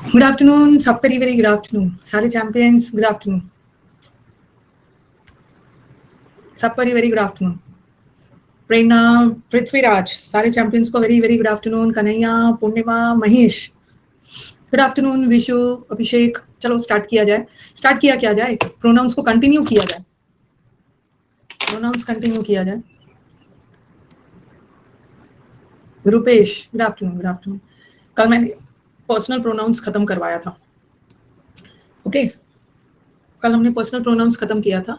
Good afternoon, सब very very good afternoon सारे champions, good afternoon सब very very good afternoon. Prerna, Prithviraj, सारे champions को very very good afternoon. Kanhaiya, Purnima, Mahesh, good afternoon. Vishu, Abhishek, चलो start किया जाए। स्टार्ट किया क्या जाए, प्रोनाउंस को कंटिन्यू किया जाए, प्रोनाउंस कंटिन्यू किया जाए। Rupesh, good afternoon, good afternoon. कल मैंने पर्सनल प्रोनाउंस खत्म करवाया था, ओके कल हमने पर्सनल प्रोनाउंस खत्म किया था,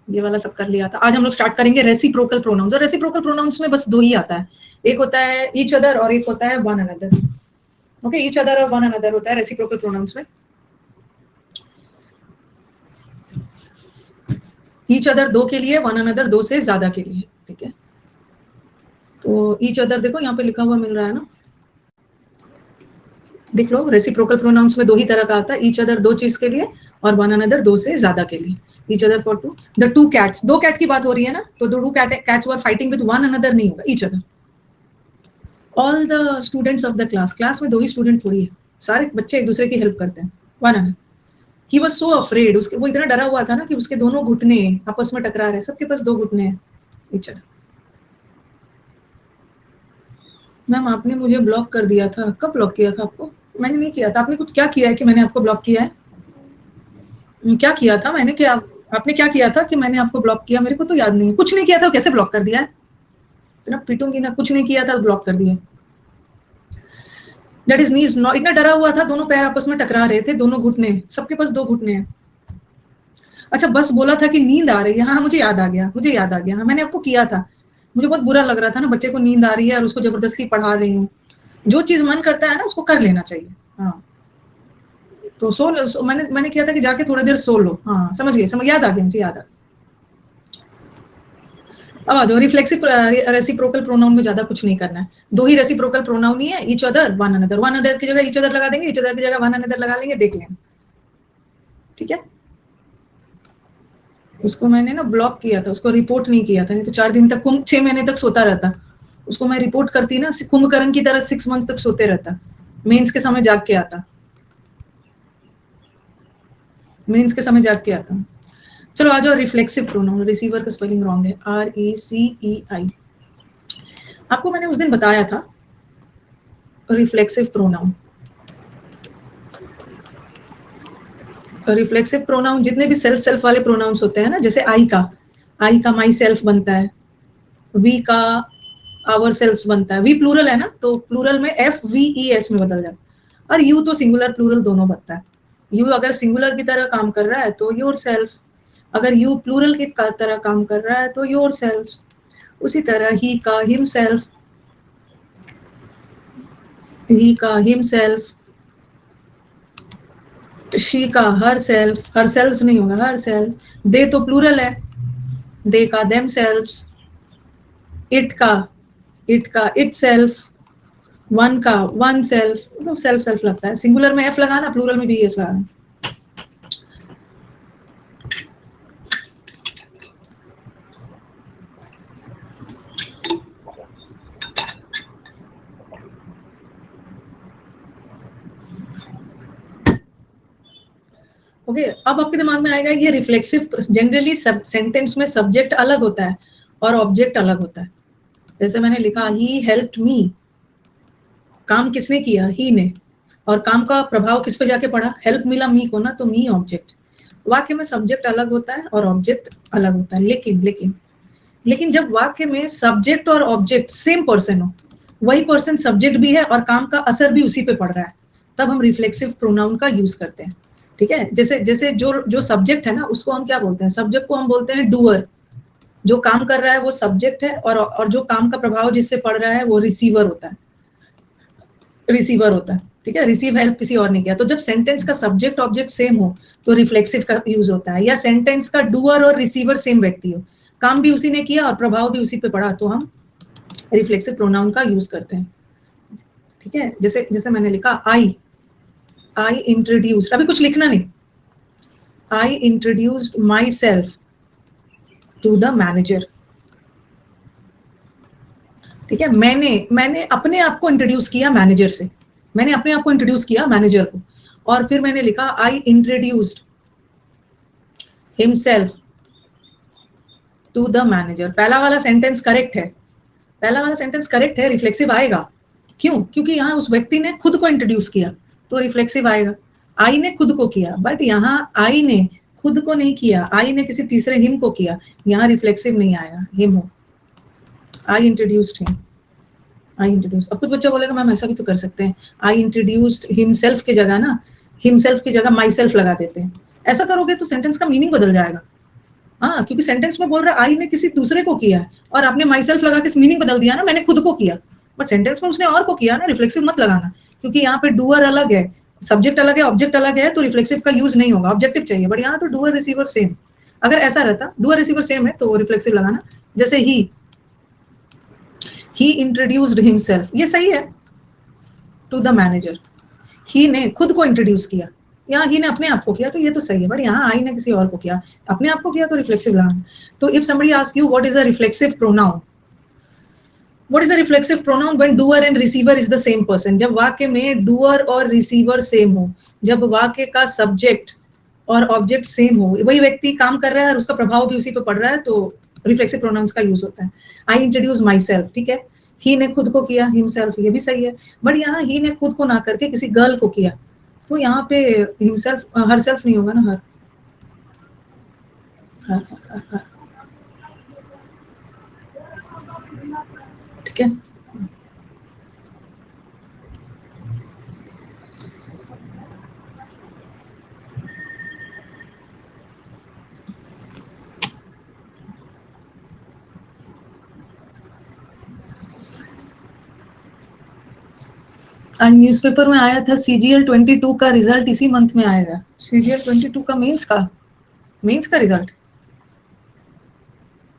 ये वाला सब कर लिया था। आज हम लोग स्टार्ट करेंगे रेसिप्रोकल प्रोनाउंस। और रेसिप्रोकल प्रोनाउंस में बस दो ही आता है, एक होता है ईच अदर और एक होता है one another. Okay, each other और वन अनदर होता है रेसिप्रोकल प्रोनाउंस में। ईच अदर दो के लिए, वन अनदर दो से ज्यादा के लिए, ठीक है। तो ईच अदर देखो यहाँ पे लिखा हुआ मिल रहा है ना, देख लो। रेसिप्रोकल प्रोनाउंस में दो ही तरह का आता है, ईच अदर दो चीज के लिए और वन अनदर दो से ज्यादा के लिए। Each other for two, the two cats, दो कैट की बात हो रही है ना, तो the two cats were fighting with one another नहीं होगा, each other. All the students of the class, class में दो ही स्टूडेंट थोड़ी है, सारे बच्चे एक दूसरे की हेल्प करते हैं, one another. He was so afraid, उसके वो इतना डरा हुआ था ना कि उसके दोनों घुटने आपस में टकरा रहे, सबके पास दो घुटने हैं, ईच अदर। मैम आपने मुझे ब्लॉक कर दिया था, कब ब्लॉक किया था आपको? मैंने नहीं किया था। आपने कुछ क्या किया है कि मैंने आपको ब्लॉक किया है? क्या किया था मैंने, क्या आपने क्या किया था कि मैंने आपको ब्लॉक किया? मेरे को तो याद नहीं है, कुछ नहीं किया था, कैसे ब्लॉक कर दिया है? इतना पीटूंगी ना, कुछ नहीं किया था ब्लॉक कर दिया। दैट इज नीज नॉट, इतना डरा हुआ था, दोनों पैर आपस में टकरा रहे थे, दोनों घुटने, सबके पास दो घुटने हैं। अच्छा, बस बोला था कि नींद आ रही है, हाँ मुझे याद आ गया, मुझे याद आ गया, हाँ मैंने आपको किया था। मुझे बहुत बुरा लग रहा था ना, बच्चे को नींद आ रही है और उसको जबरदस्ती पढ़ा रही हूँ। जो चीज मन करता है ना उसको कर लेना चाहिए। हाँ तो सो मैंने किया था कि जाके थोड़ी देर सो लो। हाँ समझ गई, समझ, याद आ गया मुझे, याद आ गया। अब आ जाओ, रिफ्लेक्सिव रेसिप्रोकल प्रोनाउन में ज्यादा कुछ नहीं करना है, दो ही रेसिप्रोकल प्रोनाउन ही है, each other, one another. One other की जगह ईच अदर लगा देंगे, ईच अदर की जगह वन अनदर लगा लेंगे, देख लेंगे, ठीक है। उसको मैंने ना ब्लॉक किया था, उसको रिपोर्ट नहीं किया था, नहीं तो 4 दिन तक, 6 महीने तक सोता रहता। उसको मैं रिपोर्ट करती ना कुंभकर्ण की तरह, 6 मंथ्स तक सोते रहता, मेंस के समय जाग के आता, मेंस के समय जाग के आता। चलो आ जाओ, रिफ्लेक्सिव प्रोनाउन। रिसीवर का स्पेलिंग रॉन्ग है, RECEI। आपको मैंने उस दिन बताया था रिफ्लेक्सिव प्रोनाउन। रिफ्लेक्सिव प्रोनाउन जितने भी सेल्फ वाले प्रोनाउंस होते हैं ना, जैसे आई का माई सेल्फ बनता है, वी का आवर सेल्फ बनता है, वी प्लूरल है ना, तो प्लूरल में FVES में बदल जाता है। और यू तो सिंगुलर प्लूरल दोनों बनता है। यू अगर सिंगुलर की तरह काम कर रहा है तो योर सेल्फ, अगर यू प्लूरल की तरह काम कर रहा है तो योर सेल्फ। उसी तरह ही का हिम सेल्फ, ही का हिम सेल्फ, शी का हर सेल्फ, हर सेल्फ नहीं होगा, हर सेल्फ। दे तो प्लूरल है, दे का देम सेल्फ्स, इट का इट सेल्फ, वन का वन सेल्फ, मतलब सेल्फ सेल्फ लगता है। सिंगुलर में F लगाना, प्लूरल में भी ES लगाना। ओके अब आपके दिमाग में आएगा ये रिफ्लेक्सिव, जनरली सेंटेंस में सब्जेक्ट अलग होता है और ऑब्जेक्ट अलग होता है। जैसे मैंने लिखा ही हेल्प्ड मी, काम किसने किया? ही ने, और काम का प्रभाव किस पे जाके पड़ा? हेल्प मिला मी को ना, तो मी ऑब्जेक्ट। वाक्य में सब्जेक्ट अलग होता है और ऑब्जेक्ट अलग होता है, लेकिन जब वाक्य में सब्जेक्ट और ऑब्जेक्ट सेम पर्सन हो, वही पर्सन सब्जेक्ट भी है और काम का असर भी उसी पे पड़ रहा है, तब हम रिफ्लेक्सिव प्रोनाउन का यूज करते हैं, ठीक है। जैसे जैसे जो सब्जेक्ट है ना, उसको हम क्या बोलते हैं? सब्जेक्ट को हम बोलते हैं डूअर, जो काम कर रहा है वो सब्जेक्ट है, और जो काम का प्रभाव जिससे पड़ रहा है वो रिसीवर होता है, ठीक है। रिसीव हेल्प किसी और ने किया। तो जब सेंटेंस का सब्जेक्ट ऑब्जेक्ट सेम हो तो रिफ्लेक्सिव का यूज होता है, या सेंटेंस का डूअर और रिसीवर सेम व्यक्ति हो, काम भी उसी ने किया और प्रभाव भी उसी पे पड़ा, तो हम रिफ्लेक्सिव प्रोनाउन का यूज करते हैं, ठीक है। जैसे जैसे मैंने लिखा आई इंट्रोड्यूस्ड, अभी कुछ लिखना नहीं, I introduced myself to the manager, ठीक है। मैंने अपने आप को इंट्रोड्यूस किया मैनेजर से, मैंने अपने आप को इंट्रोड्यूस किया मैनेजर को, और फिर मैंने लिखा I introduced himself to the manager. पहला वाला सेंटेंस करेक्ट है, पहला वाला सेंटेंस करेक्ट है, रिफ्लेक्सिव आएगा। क्यों? क्योंकि यहाँ उस व्यक्ति ने खुद को इंट्रोड्यूस किया तो रिफ्लेक्सिव आएगा। आई ने खुद को किया, बट यहाँ आई ने खुद को नहीं किया, आई ने किसी तीसरे हिम को किया, यहाँ रिफ्लेक्सिव नहीं आएगा, हिम हो। आई इंट्रोड्यूस्ड हिम, आई इंट्रोड्यूस। अब कुछ बच्चा बोलेगा मैम ऐसा भी तो कर सकते हैं, आई इंट्रोड्यूस्ड हिमसेल्फ की जगह ना, हिमसेल्फ की जगह माई सेल्फ लगा देते हैं। ऐसा करोगे तो सेंटेंस का मीनिंग बदल जाएगा। हाँ, क्योंकि सेंटेंस में बोल रहा है आई ने किसी दूसरे को किया है और आपने माई सेल्फ लगा के मीनिंग बदल दिया ना, मैंने खुद को किया। बट सेंटेंस में उसने और को किया ना, रिफ्लेक्सिव मत लगाना, क्योंकि यहाँ पे डूअर अलग है, सब्जेक्ट अलग है, ऑब्जेक्ट अलग है, तो रिफ्लेक्सिव का यूज नहीं होगा, ऑब्जेक्टिव चाहिए। बट यहाँ तो डूअर रिसीवर सेम, अगर ऐसा रहता डूअर रिसीवर सेम है तो रिफ्लेक्सिव लगाना। जैसे he introduced himself, ये सही है, to the manager। he ने खुद को इंट्रोड्यूस किया, यहाँ ही ने अपने आप को किया तो ये तो सही है, बट यहाँ आई ने किसी और को किया, अपने आप को किया तो रिफ्लेक्सिव लगाना। तो if somebody asks you what is a reflexive pronoun, what is a reflexive pronoun when doer and receiver is the same person, जब वाक्य में doer और receiver सेम हो, जब वाक्य का सब्जेक्ट और ऑब्जेक्ट सेम हो, वही व्यक्ति काम कर रहा है और उसका प्रभाव भी उसी पे पड़ रहा है, तो रिफ्लेक्सिव प्रोनाउंस का यूज होता है। आई इंट्रोड्यूस माई सेल्फ, ठीक है, ही ने खुद को किया, हिमसेल्फ, ये भी सही है। बट यहाँ ही ने खुद को ना करके किसी गर्ल को किया, तो यहाँ पे हिमसेल्फ हर सेल्फ नहीं होगा ना, हर, ठीक है। न्यूज़पेपर में आया था CGL 22 का रिजल्ट इसी मंथ में आएगा। CGL 22 का मेंस का रिजल्ट।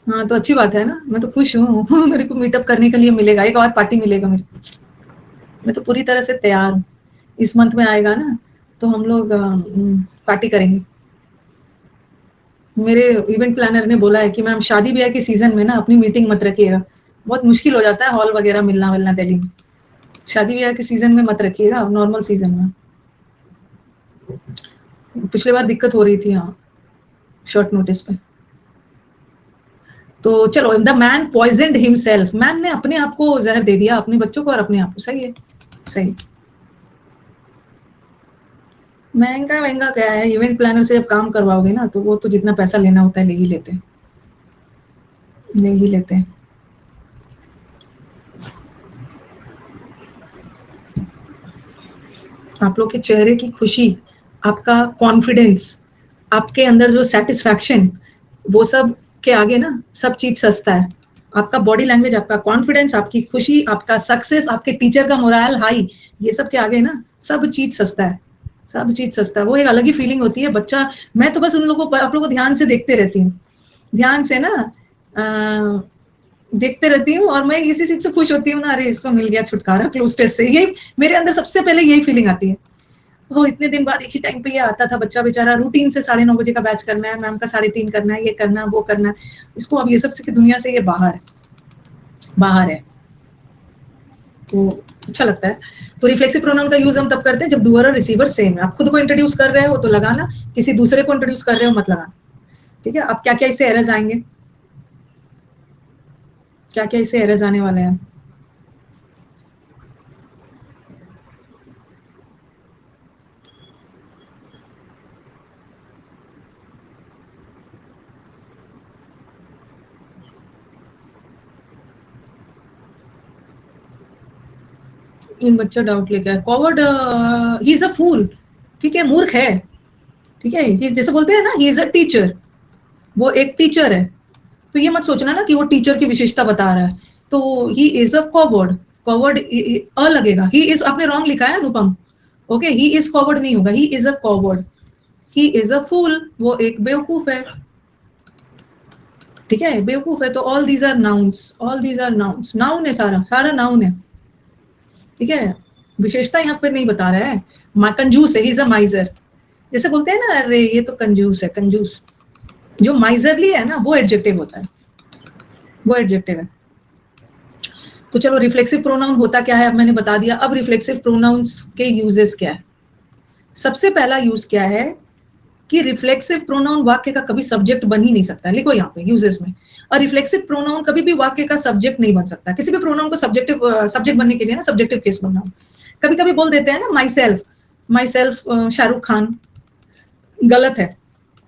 हाँ तो अच्छी बात है ना, मैं तो खुश हूँ मेरे को मीटअप करने के लिए मिलेगा, एक और पार्टी मिलेगा मेरे, मैं तो पूरी तरह से तैयार हूँ। इस मंथ में आएगा ना तो हम लोग पार्टी करेंगे। मेरे इवेंट प्लानर ने बोला है कि मैम शादी ब्याह के सीजन में ना अपनी मीटिंग मत रखिएगा, बहुत मुश्किल हो जाता है हॉल वगैरह मिलना दिल्ली में, शादी ब्याह के सीजन में मत रखिएगा, नॉर्मल सीजन में। पिछले बार दिक्कत हो रही थी हाँ शॉर्ट नोटिस पे। तो चलो, the man poisoned himself, man ने अपने आप को जहर दे दिया, अपने बच्चों को और अपने आप को। सही है, सही। महंगा क्या है, इवेंट प्लानर से जब काम करवाओगे ना तो वो तो जितना पैसा लेना होता है ले ही लेते हैं। आप लोग के चेहरे की खुशी, आपका कॉन्फिडेंस, आपके अंदर जो सेटिस्फैक्शन, वो सब के आगे ना सब चीज सस्ता है। आपका बॉडी लैंग्वेज, आपका कॉन्फिडेंस, आपकी खुशी, आपका सक्सेस, आपके टीचर का मोरल हाई, ये सब के आगे ना सब चीज सस्ता है, सब चीज सस्ता है। वो एक अलग ही फीलिंग होती है। बच्चा, मैं तो बस उन लोगों को, आप लोगों को ध्यान से देखते रहती हूँ, ध्यान से ना देखते रहती हूँ, और मैं इसी चीज से खुश होती हूँ ना, अरे इसको मिल गया छुटकारा क्लोज टेस्ट से। यही मेरे अंदर सबसे पहले यही फीलिंग आती है। वो इतने दिन बाद एक ही टाइम पे ये आता था, बच्चा बेचारा रूटीन से 9:30 बजे का बैच करना है, मैम का 3:30 करना है, ये करना है, वो करना है, इसको अब ये सब की दुनिया से ये बाहर है, तो अच्छा लगता है। तो रिफ्लेक्सिव प्रोनाउन का यूज हम तब करते हैं जब डूअर और रिसीवर सेम है। आप खुद को इंट्रोड्यूस कर रहे हो तो लगाना, किसी दूसरे को इंट्रोड्यूस कर रहे हो मत लगाना, ठीक है। अब क्या क्या इससे एरर्स आएंगे, क्या क्या इससे एरर्स आने वाले हैं। एक बच्चा डाउट लेके आया, कॉवर्ड, ही इज अ फूल, ठीक है, मूर्ख है, ठीक है। जैसे बोलते हैं ना, ही इज अ टीचर, वो एक टीचर है, तो ये मत सोचना ना कि वो टीचर की विशेषता बता रहा है। तो ही इज अ कॉवर्ड अ लगेगा, ही इज, आपने रॉन्ग लिखा है Anupam, okay, he is coward नहीं होगा, he is a coward. He is a fool, वो एक बेवकूफ है, ठीक है, बेवकूफ है। तो all these are nouns, noun है, सारा नाउन है, ठीक है। विशेषता यहाँ पर नहीं बता रहा है। कंजूस है, ही इज अ माइजर, जैसे बोलते हैं ना, अरे ये तो कंजूस है, कंजूस, जो माइजरली है ना वो एडजेक्टिव होता है, वो एडजेक्टिव है। तो चलो, रिफ्लेक्सिव प्रोनाउन होता क्या है अब मैंने बता दिया। अब रिफ्लेक्सिव प्रोनाउंस के यूजेस क्या है। सबसे पहला यूज क्या है कि रिफ्लेक्सिव प्रोनाउन वाक्य का कभी सब्जेक्ट बन ही नहीं सकता। लिखो यहाँ पे यूजेस में, और रिफ्लेक्सिव प्रोनाउन कभी भी वाक्य का सब्जेक्ट नहीं बन सकता। किसी भी प्रोनाउन को सब्जेक्ट बनने के लिए ना सब्जेक्टिव केस बनना हो। कभी कभी बोल देते हैं ना माई सेल्फ शाहरुख खान, गलत है।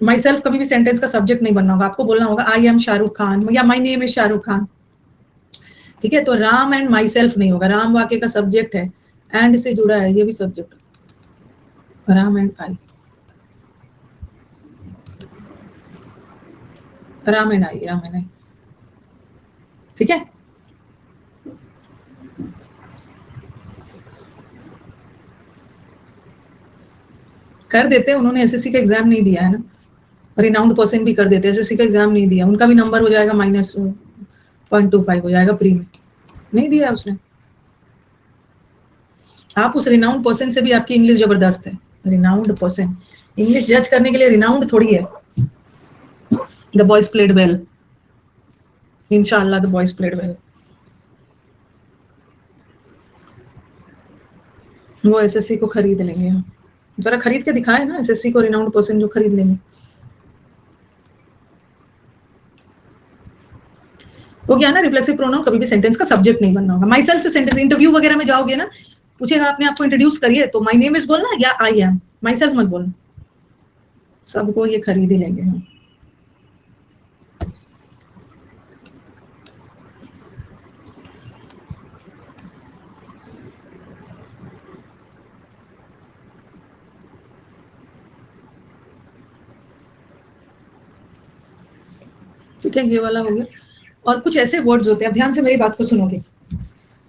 माई सेल्फ कभी भी सेंटेंस का सब्जेक्ट नहीं बनना होगा, आपको बोलना होगा आई एम शाहरुख खान या my name is Shahrukh Khan. ठीक है, तो राम एंड माई सेल्फ नहीं होगा, राम वाक्य का सब्जेक्ट है, एंड से जुड़ा है, ये भी subject, Ram and I, Ram and I. ठीक है, कर देते हैं, उन्होंने एसएससी का एग्जाम नहीं दिया है ना, रिनाउंड पर्सन भी कर देते हैं, एसएससी का एग्जाम नहीं दिया, उनका भी नंबर हो जाएगा -0.25 हो जाएगा प्री में, नहीं दिया उसने। आप उस रिनाउंड पर्सन से भी आपकी इंग्लिश जबरदस्त है। रिनाउंड पर्सन, इंग्लिश जज करने के लिए रिनाउंड थोड़ी है। द बॉयज प्लेड वेल, इंशाल्लाह द बॉयज प्लेड वेल। वो एसएससी को खरीद लेंगे, जरा खरीद के दिखाए ना एसएससी को, रिनाउंड पर्सन जो खरीद लेंगे। वो क्या ना, रिफ्लेक्सिव प्रोनाउन कभी भी सेंटेंस का सब्जेक्ट नहीं बनना होगा। माई सेल्फ से सेंटेंस, इंटरव्यू वगैरह में जाओगे ना, पूछेगा आपने आपको इंट्रोड्यूस करिए, तो माई नेम इज बोलना या आई एम, माई सेल्फ मत बोलना। सबको ये खरीद ही लेंगे हम। ठीक है, ये वाला हो गया। और कुछ ऐसे वर्ड्स होते हैं, अब ध्यान से मेरी बात को सुनोगे,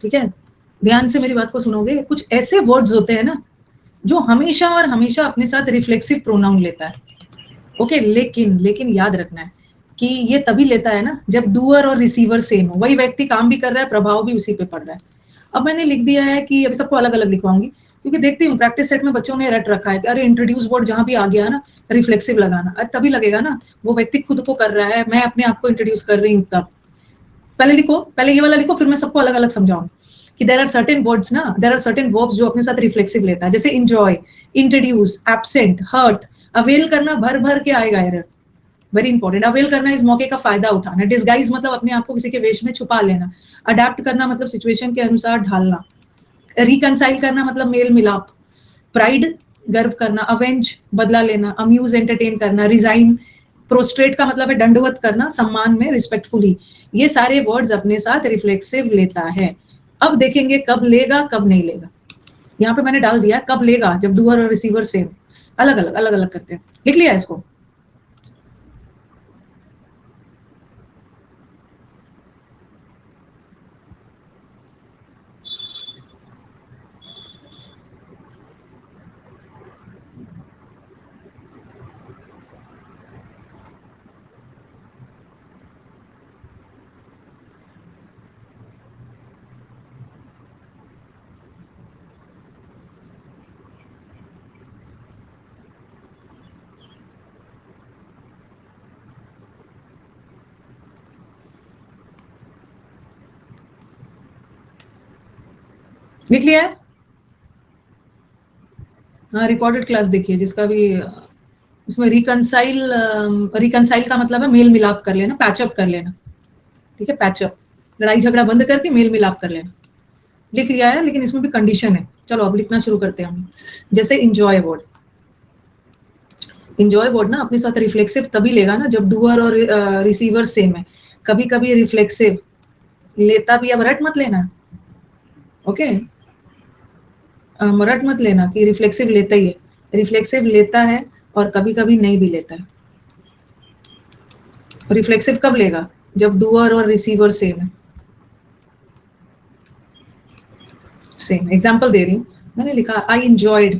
ठीक है, ध्यान से मेरी बात को सुनोगे। कुछ ऐसे वर्ड्स होते हैं ना जो हमेशा और हमेशा अपने साथ रिफ्लेक्सिव प्रोनाउन लेता है। ओके, लेकिन याद रखना है कि ये तभी लेता है ना जब डूअर और रिसीवर सेम हो, वही व्यक्ति काम भी कर रहा है, प्रभाव भी उसी पे पड़ रहा है। अब मैंने लिख दिया है कि अब सबको अलग अलग लिखवाऊंगी, क्योंकि देखती हूँ प्रैक्टिस सेट में बच्चों ने रट रखा है कि अरे इंट्रोड्यूस वर्ड जहां भी आ गया ना रिफ्लेक्सिव लगाना, अरे तभी लगेगा ना वो व्यक्ति खुद को कर रहा है, मैं अपने आप को इंट्रोड्यूस कर रही हूँ। तब पहले लिखो, पहले ये वाला लिखो, फिर मैं सबको अलग अलग समझाऊंगी कि देयर आर सर्टेन वर्ड्स ना, देयर आर सर्टेन वर्ब्स जो अपने साथ रिफ्लेक्सिव लेता है, जैसे enjoy, introduce, absent, hurt. Avail करना भर भर के आएगा एरर, वेरी इंपॉर्टेंट। अवेल करना इस मौके का फायदा उठाना, डिस्गाइज मतलब अपने आप को किसी के वेश में छुपा लेना, अडेप्ट करना मतलब सिचुएशन के अनुसार ढालना, रिकनसाइल करना मतलब मेल मिलाप, प्राइड गर्व करना, अवेंज बदला लेना, अम्यूज एंटरटेन करना, रिजाइन प्रोस्ट्रेट का मतलब है दंडवत करना सम्मान में, रिस्पेक्टफुली। ये सारे वर्ड्स अपने साथ रिफ्लेक्सिव लेता है। अब देखेंगे कब लेगा कब नहीं लेगा। यहाँ पे मैंने डाल दिया कब लेगा, जब डूअर और रिसीवर सेम, अलग अलग करते हैं। लिख लिया इसको? लिख लिया है? हाँ, रिकॉर्डेड क्लास देखिए, जिसका भी इसमें रिकनसाइल का मतलब है मेल मिलाप कर लेना, पैचअप कर लेना। ठीक है, पैचअप, लड़ाई झगड़ा बंद करके मेल मिलाप कर लेना। लिख लिया है, लेकिन इसमें भी कंडीशन है। चलो अब लिखना शुरू करते हैं हम। जैसे इंजॉय वर्ड, इंजॉय वर्ड ना अपने साथ रिफ्लेक्सिव तभी लेगा ना जब डूअर और रिसीवर सेम है। कभी कभी रिफ्लेक्सिव लेता भी, अब रट मत लेना, ओके, रट मत लेना कि रिफ्लेक्सिव लेता ही है, रिफ्लेक्सिव लेता है और कभी कभी नहीं भी लेता है। रिफ्लेक्सिव कब लेगा? जब डूअर और रिसीवर सेम है। सेम एग्जाम्पल दे रही हूँ, मैंने लिखा I enjoyed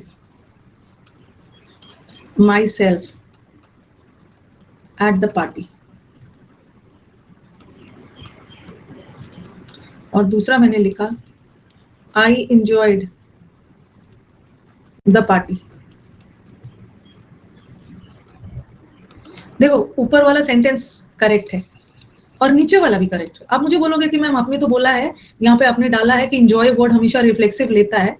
my self at the party, और दूसरा मैंने लिखा आई एंजॉयड द पार्टी। देखो ऊपर वाला सेंटेंस करेक्ट है और नीचे वाला भी करेक्ट है। आप मुझे बोलोगे कि मैम आपने तो बोला है, यहाँ पे आपने डाला है कि इंजॉय वर्ड हमेशा रिफ्लेक्सिव लेता है,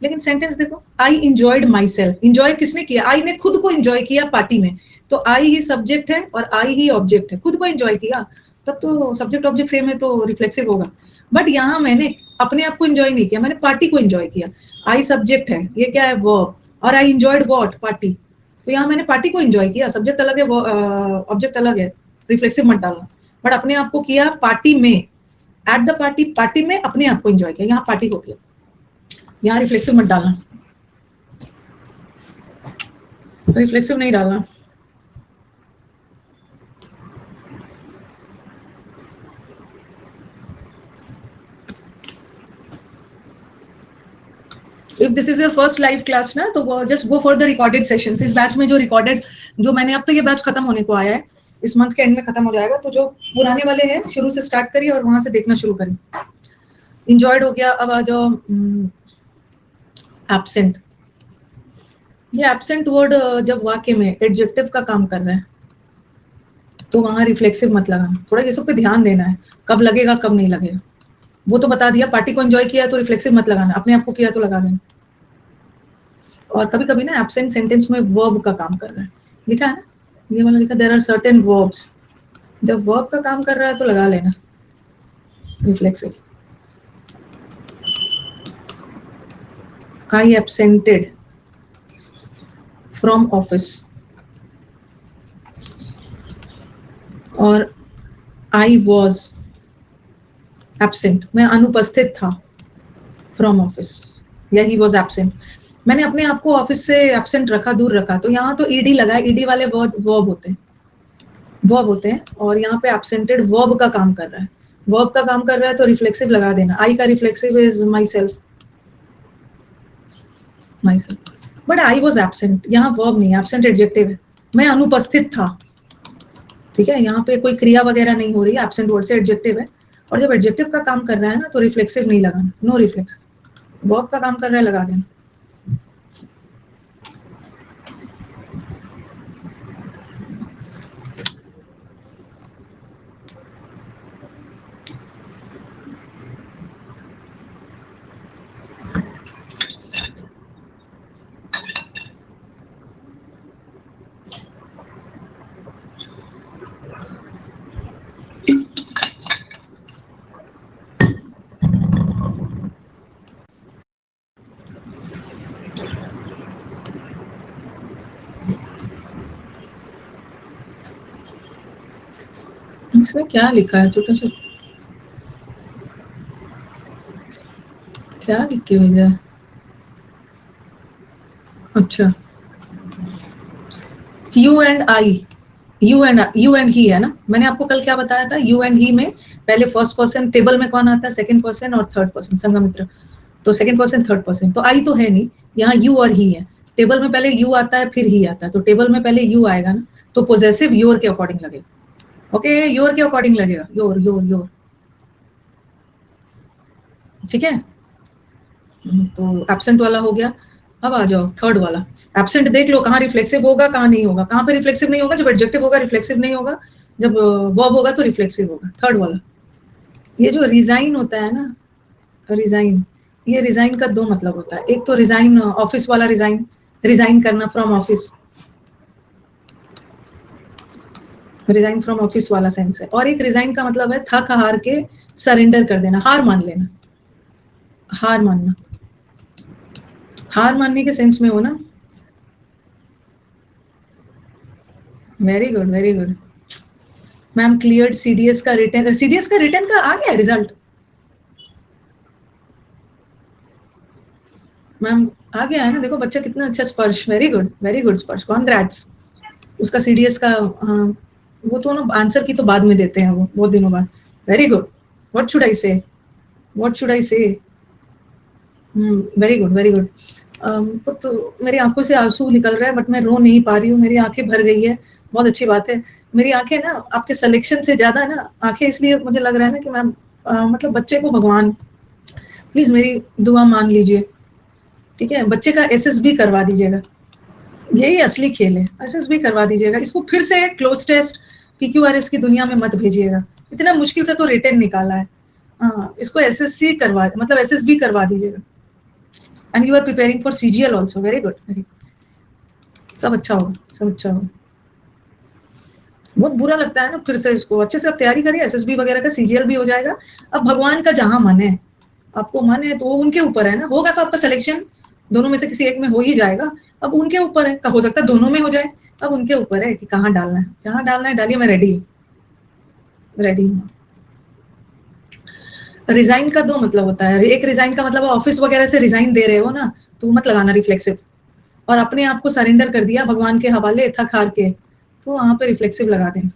लेकिन सेंटेंस देखो, आई इंजॉयड माई सेल्फ। इंजॉय किसने किया? आई ने खुद को इंजॉय किया पार्टी में, तो आई ही सब्जेक्ट है और आई ही ऑब्जेक्ट है, खुद को इंजॉय किया, तब तो सब्जेक्ट ऑब्जेक्ट सेम है तो रिफ्लेक्सिव होगा। बट यहाँ मैंने अपने आप को इंजॉय नहीं किया, मैंने पार्टी को इंजॉय किया। आई सब्जेक्ट है, ये क्या है? वर्ब। और आई इंजॉयड व्हाट? पार्टी। तो यहाँ मैंने पार्टी को इंजॉय किया, सब्जेक्ट अलग है, ऑब्जेक्ट अलग है, रिफ्लेक्सिव मत डालना। बट अपने आप को किया पार्टी में, एट द पार्टी, पार्टी में अपने आप को इंजॉय किया, यहाँ पार्टी को किया, यहाँ रिफ्लेक्सिव मत डालना, रिफ्लेक्सिव नहीं डालना। If this is your first live class ना, तो just go for the recorded sessions. इस बैच में जो रिकॉर्डेड, जो मैंने, अब तो ये बैच खत्म होने को आया है, इस मंथ के एंड में खत्म हो जाएगा, तो जो पुराने वाले हैं शुरू से स्टार्ट करिए और वहां से देखना शुरू करिए। इंजॉयड हो गया, अब आ जाओ एब्सेंट। ये एब्सेंट वर्ड जब वाक्य में एडजेक्टिव का काम कर रहा है तो वहां रिफ्लेक्सिव मत लगाना, थोड़ा ये सब पे ध्यान देना है, कब लगेगा कब नहीं लगेगा। वो तो बता दिया, पार्टी को एंजॉय किया तो रिफ्लेक्सिव मत लगाना, अपने आप को किया तो लगा देना। और कभी कभी ना एब्सेंट सेंटेंस में वर्ब का काम कर रहा है, लिखा है ना, ये वाला लिखा, देयर आर सर्टेन वर्ब्स, जब वर्ब का काम कर रहा है तो लगा लेना रिफ्लेक्सिव। आई एब्सेंटेड फ्रॉम ऑफिस, और आई वॉज एब्सेंट, मैं अनुपस्थित था, फ्रॉम ऑफिस, या ही वॉज एब्सेंट। मैंने अपने आप को ऑफिस से एब्सेंट रखा, दूर रखा, तो यहाँ तो ईडी लगा, ईडी वाले वर्ब होते हैं, वर्ब होते हैं, और यहाँ पे एब्सेंटेड वर्ब का काम कर रहा है, वर्ब का काम कर रहा है तो रिफ्लेक्सिव लगा देना। आई का reflexive is my self, my self. But I was absent, यहाँ वर्ब नहीं, एब्सेंट एडजेक्टिव है, मैं अनुपस्थित था, ठीक है, यहाँ पे कोई क्रिया वगैरह नहीं हो रही है, एब्सेंट वर्ड से एडजेक्टिव है, और जब एडजेक्टिव का काम कर रहा है ना तो रिफ्लेक्सिव नहीं लगाना, नो रिफ्लेक्सिव। वर्ब का काम कर रहा है लगा देना। इसमें क्या लिखा है? छोटा सा क्या लिख के भेजा है? अच्छा, you and I, you and he है ना। मैंने आपको कल क्या बताया था, यू एंड ही में पहले फर्स्ट पर्सन, टेबल में कौन आता है? सेकंड पर्सन और थर्ड पर्सन, संघमित्र, तो सेकंड पर्सन थर्ड पर्सन, तो आई तो है नहीं, यहाँ यू और ही है। टेबल में पहले यू आता है फिर ही आता है, तो टेबल में पहले यू आएगा ना, तो पोजेसिव योर के अकॉर्डिंग लगेगा, ओके, योर के अकॉर्डिंग लगेगा, योर योर योर, ठीक है। तो एब्सेंट वाला हो गया। अब आ जाओ थर्ड वाला, एब्सेंट देख लो कहाँ रिफ्लेक्सिव होगा कहाँ नहीं होगा। कहाँ पे रिफ्लेक्सिव नहीं होगा? जब एडजेक्टिव होगा रिफ्लेक्सिव नहीं होगा, जब वर्ब होगा तो रिफ्लेक्सिव होगा। थर्ड वाला, ये जो रिजाइन होता है ना, रिजाइन, ये रिजाइन का दो मतलब होता है, एक तो रिजाइन ऑफिस वाला रिजाइन, रिजाइन करना from office, resign from office वाला सेंस है, और एक रिजाइन का मतलब है थक हार के सरेंडर कर देना, हार मान लेना, हार मानना, हार मानने के सेंस में हो ना। Very good very good ma'am, cleared CDS का रिटर्न, सीडीएस का रिटर्न का आ गया रिजल्ट मैम, आ गया है ना, देखो बच्चा कितना अच्छा, स्पर्श, वेरी गुड स्पर्श, कॉन्ग्रेट्स। उसका सीडीएस का, हाँ, वो तो ना आंसर की तो बाद में देते हैं, वो बहुत दिनों बाद। Very good, what should I से, व्हाट शुड आई से, वेरी गुड वेरी गुड। तो मेरी आंखों से आंसू निकल रहा है बट मैं रो नहीं पा रही हूँ, मेरी आंखें भर गई है, बहुत अच्छी बात है। मेरी आंखें ना आपके सिलेक्शन से ज्यादा ना आंखें, इसलिए मुझे लग रहा है ना कि मैम मतलब बच्चे को भगवान, प्लीज मेरी दुआ मान लीजिए, ठीक है। बच्चे का एसएसबी करवा दीजिएगा, यही असली खेल है, एसएसबी करवा दीजिएगा। इसको फिर से क्लोज टेस्ट पीक्यूआरएस की दुनिया में मत भेजिएगा, इतना मुश्किल से तो रिटर्न निकाला है। हाँ, इसको एसएससी करवा, मतलब एसएसबी करवा दीजिएगा, and you are preparing for CGL also, very good, सब अच्छा होगा, सब अच्छा होगा। बहुत बुरा लगता है ना, फिर से इसको अच्छे से आप तैयारी करिए, SSB वगैरह का, CGL भी हो जाएगा। अब भगवान का जहां मन है, आपको मन है तो उनके ऊपर है ना, होगा तो आपका सिलेक्शन दोनों में से किसी एक में हो ही जाएगा। अब उनके ऊपर है, हो सकता है दोनों में हो जाए, अब उनके ऊपर है कि कहाँ डालना है, जहां डालना है डालिए, मैं रेडी हूँ, रेडी हूँ। रिजाइन का दो मतलब होता है, एक रिजाइन का मतलब ऑफिस वगैरह से रिजाइन दे रहे हो ना, तो मत लगाना रिफ्लेक्सिव, और अपने आप को सरेंडर कर दिया भगवान के हवाले थक हार के, तो वहां पे रिफ्लेक्सिव लगा देना।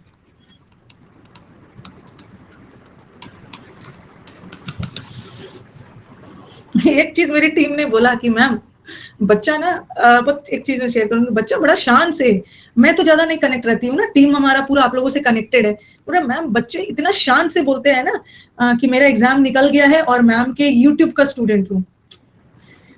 एक चीज मेरी टीम ने बोला कि मैम बच्चा ना, बस एक चीज मैं शेयर करूंगी, बच्चा बड़ा शान से, मैं तो ज्यादा नहीं कनेक्ट रहती हूँ ना, टीम हमारा पूरा आप लोगों से कनेक्टेड है, बोला मैम बच्चे इतना शान से बोलते हैं ना कि मेरा एग्जाम निकल गया है और मैम के यूट्यूब का स्टूडेंट हूँ।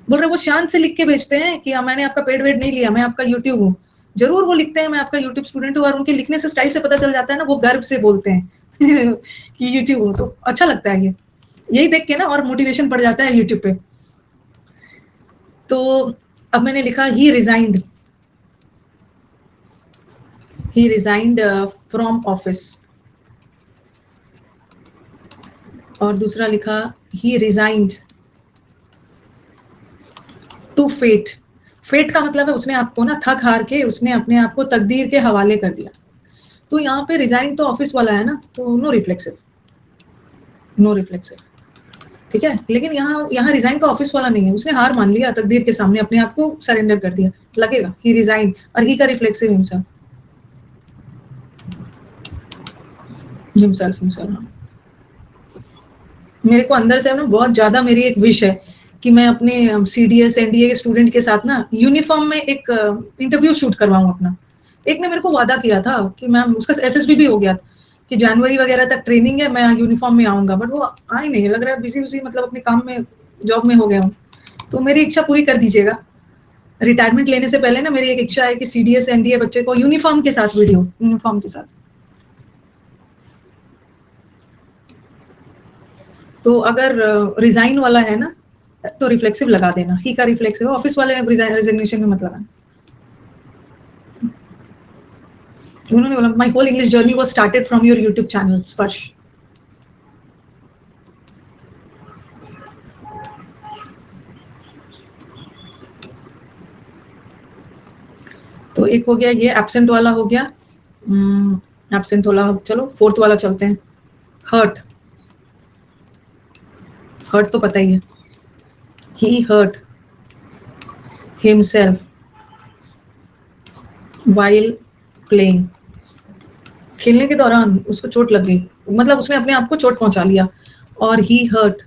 बोल रहे वो शान से लिख के भेजते हैं कि मैंने आपका पेड वेड नहीं लिया, मैं आपका यूट्यूब हूँ। जरूर वो लिखते हैं मैं आपका यूट्यूब स्टूडेंट हूँ, और उनके लिखने से, स्टाइल से पता चल जाता है ना, वो गर्व से बोलते हैं कि यूट्यूब हो, तो अच्छा लगता है ये, यही देख के ना और मोटिवेशन बढ़ जाता है यूट्यूब पे। तो अब मैंने लिखा ही रिजाइंड फ्रॉम ऑफिस, और दूसरा लिखा ही रिजाइंड टू फेट। फेट का मतलब है उसने आपको ना थक हार के, उसने अपने आप को तकदीर के हवाले कर दिया। तो यहाँ पे रिजाइन तो ऑफिस वाला है ना, तो नो रिफ्लेक्सिव, नो रिफ्लेक्सिव, ठीक है। लेकिन यहाँ यहाँ रिजाइन का ऑफिस वाला नहीं है, उसने हार मान लिया तकदीर के सामने, अपने आप को सरेंडर कर दिया, लगेगा ही रिजाइन, और ही का रिफ्लेक्सिव हिमसेल्फ, हिमसेल्फ हिमसेल्फ। मेरे को अंदर से ना बहुत ज्यादा मेरी एक विश है कि मैं अपने CDS NDA के स्टूडेंट के साथ ना यूनिफॉर्म में एक इंटरव्यू शूट करवाऊं अपना। एक ने मेरे को वादा किया था कि मैम, उसका SSB भी हो गया कि जनवरी वगैरह तक ट्रेनिंग है, मैं यूनिफॉर्म में आऊंगा, बट वो आए नहीं, लग रहा है बिजी बिजी, मतलब अपने काम में, जॉब में हो गया हूँ। तो मेरी इच्छा पूरी कर दीजिएगा, रिटायरमेंट लेने से पहले ना मेरी एक इच्छा है कि CDS NDA बच्चे को यूनिफॉर्म के साथ, वीडियो यूनिफॉर्म के साथ। तो अगर रिजाइन वाला है ना, तो रिफ्लेक्सिव लगा देना, ही का रिफ्लेक्सिव, ऑफिस वाले रिजिग्नेशन में मत लगाना। उन्होंने बोला my whole English journey was started from your YouTube channel Sparsh. तो एक हो गया ये, एब्सेंट वाला हो गया, एब्सेंट वाला। चलो फोर्थ वाला चलते हैं, हर्ट। हर्ट तो पता ही है, ही हर्ट हिमसेल्फ वाइल प्लेइंग। खेलने के दौरान उसको चोट लग गई, मतलब उसने अपने आप को चोट पहुंचा लिया, और ही हर्ट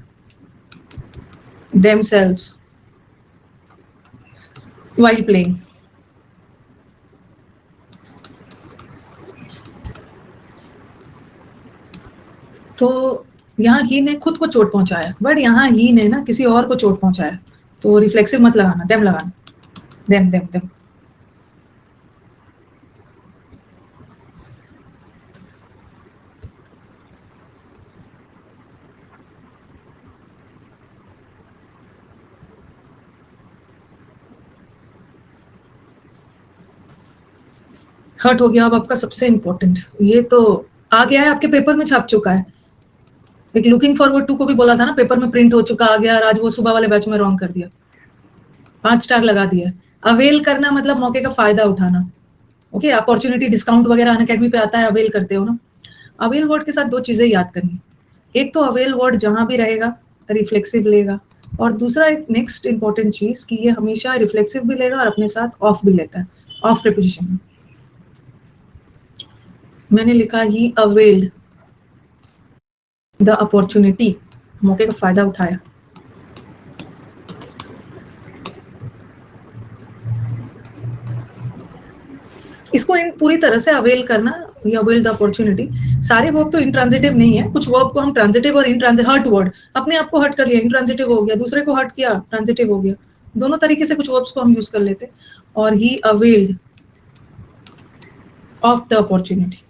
themselves while playing। तो यहाँ ही ने खुद को चोट पहुंचाया, बट यहाँ ही ने ना किसी और को चोट पहुंचाया, तो रिफ्लेक्सिव मत लगाना, देम लगाना, देम देम देम। हर्ट हो गया। अब आपका सबसे इंपॉर्टेंट, ये तो आ गया है आपके पेपर में, छाप चुका है। एक लुकिंग फॉरवर्ड टू को भी बोला था ना, पेपर में प्रिंट हो चुका, आ गया, आज वो सुबह वाले बैच में रॉन्ग कर दिया, 5 स्टार लगा दिया। अवेल करना मतलब मौके का फायदा उठाना, ओके। अपॉर्चुनिटी डिस्काउंट वगैरह अनअकैडमी पे आता है, अवेल करते हो ना। अवेल वर्ड के साथ 2 चीजें याद करनी, एक तो अवेल वर्ड जहां भी रहेगा रिफ्लेक्सिव लेगा, और दूसरा एक नेक्स्ट इंपॉर्टेंट चीज कि ये हमेशा रिफ्लेक्सिव भी लेगा और अपने साथ ऑफ भी लेता है, ऑफ प्रीपोजिशन में। मैंने लिखा ही अवेल्ड द अपॉर्चुनिटी, मौके का फायदा उठाया। इसको पूरी तरह से अवेल करना, या अवेल द अपॉर्चुनिटी, सारे वर्ब तो इंट्रांजिटिव नहीं है, कुछ वर्ब को हम ट्रांजिटिव और इनट्रांजिटिव, हर्ट वर्ड अपने आप को हर्ट कर लिया, इंट्रांजिटिव हो गया, दूसरे को हर्ट किया, ट्रांजिटिव हो गया, दोनों तरीके से कुछ वर्ब्स को हम यूज कर लेते। और ही अवेल्ड ऑफ द अपॉर्चुनिटी,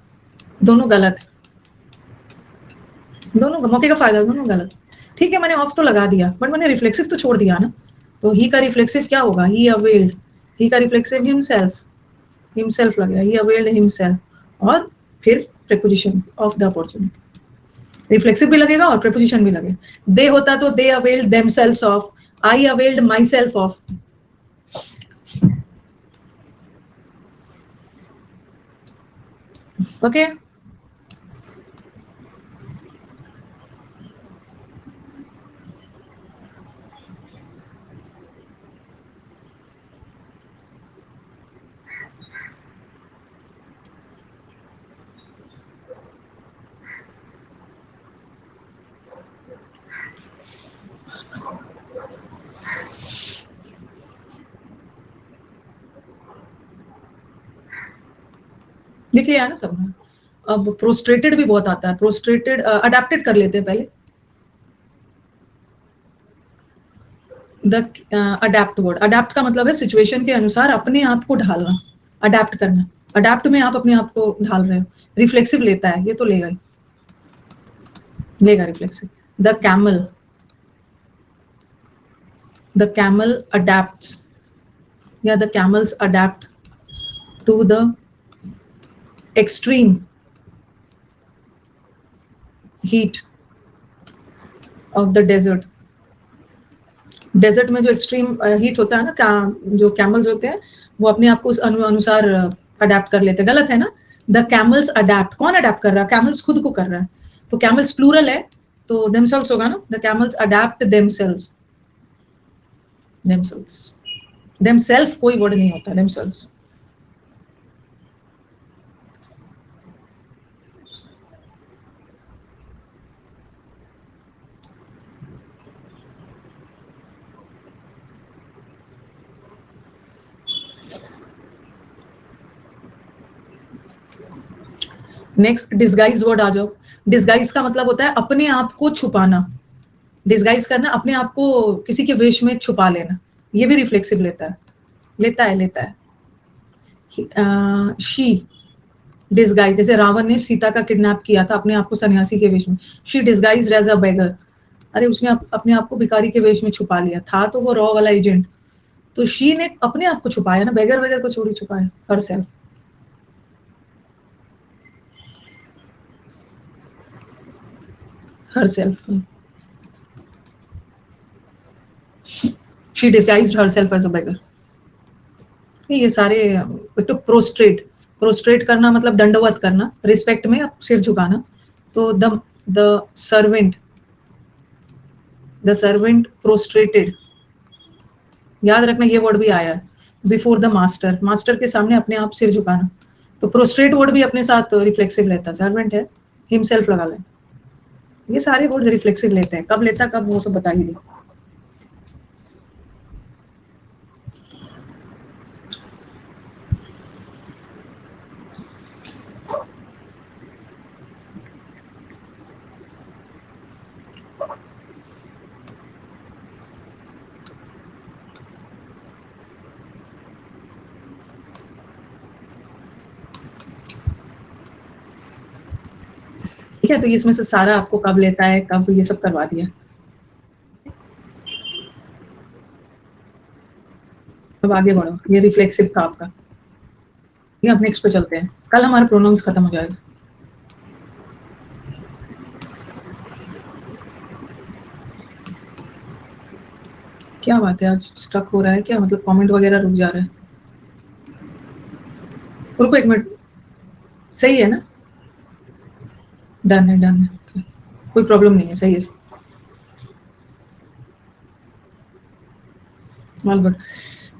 दोनों गलत है, दोनों मौके का फायदा, दोनों गलत। ठीक है, मैंने ऑफ तो लगा दिया, बट मैंने रिफ्लेक्सिव तो छोड़ दिया ना, तो ही का रिफ्लेक्सिव क्या होगा, ही अवेल्ड, ही का रिफ्लेक्सिव हिमसेल्फ लगेगा, ही अवेल्ड हिमसेल्फ, और फिर preposition of the opportunity, reflexive भी लगेगा और प्रीपोजिशन भी लगेगा. दे होता तो they availed themselves of, I availed myself of. Okay, लिख लिया है ना सबने. अब प्रोस्ट्रेटेड भी बहुत आता है, प्रोस्ट्रेटेड अडेप्टेड कर लेते हैं पहले. द अडेप्ट वर्ड, अडेप्ट का मतलब है सिचुएशन के अनुसार अपने आप को ढालना, अडेप्ट करना. अडेप्ट में आप अपने आप को ढाल रहे हो. रिफ्लेक्सिव लेता है, ये तो लेगा ही, लेगा रिफ्लेक्सिव. द camel adapts, या the camels adapt to the extreme heat of the desert. Desert में जो एक्सट्रीम हीट होता है ना, जो कैमल्स होते हैं वो अपने आप को उस अनुसार अडेप्ट कर लेते हैं. गलत है ना. द कैमल्स अडेप्ट, कौन अडेप्ट कर रहा है, कैमल्स खुद को कर रहा है. तो कैमल्स प्लूरल है तो देमसेल्व्स होगा ना. The camels adapt themselves, themself कोई वर्ड नहीं होता, देमसेल्व्स. नेक्स्ट डिस्गाइज वर्ड आ जाओ. डिस्गाइज का मतलब होता है अपने आप को छुपाना. डिस्गाइज करना, अपने आप को किसी के वेश में छुपा लेना. ये भी रिफ्लेक्सिव लेता है. शी डिस्गाइज, जैसे रावण ने सीता का किडनैप किया था अपने आप को सन्यासी के वेश में. शी डिस्गाइज्ड एज अ बेगर, अरे उसने अपने आप को भिखारी के वेश में छुपा लिया था. तो वो रॉ वाला एजेंट, तो शी ने अपने आप को छुपाया ना, बेगर वेगर को छोड़ी छुपाया, herself. She disguised herself as a beggar. ये सारे. तो प्रोस्ट्रेट करना मतलब दंडवत करना, रिस्पेक्ट में सिर झुकाना. तो द सर्वेंट प्रोस्ट्रेटेड, याद रखना ये वर्ड भी आया है. बिफोर द मास्टर के सामने अपने आप सिर झुकाना. तो प्रोस्ट्रेट वर्ड भी अपने साथ रिफ्लेक्सिव लेता है. सर्वेंट है, हिमसेल्फ लगा लें. ये सारे वर्ड्स रिफ्लेक्सिव लेते हैं. कब लेता कब वो सब बता ही दी. ठीक है, तो इसमें से सारा आपको कब लेता है, कब, ये सब करवा दिया. अब आगे बढ़ो. ये रिफ्लेक्सिव का आपका. ये अब नेक्स्ट पे चलते हैं. कल हमारा प्रोनाउंस खत्म हो जाएगा. क्या बात है, आज स्टक हो रहा है क्या, मतलब कमेंट वगैरह रुक जा रहा है. रुको एक मिनट. सही है ना, डन है. कोई प्रॉब्लम नहीं है, सही है. All good.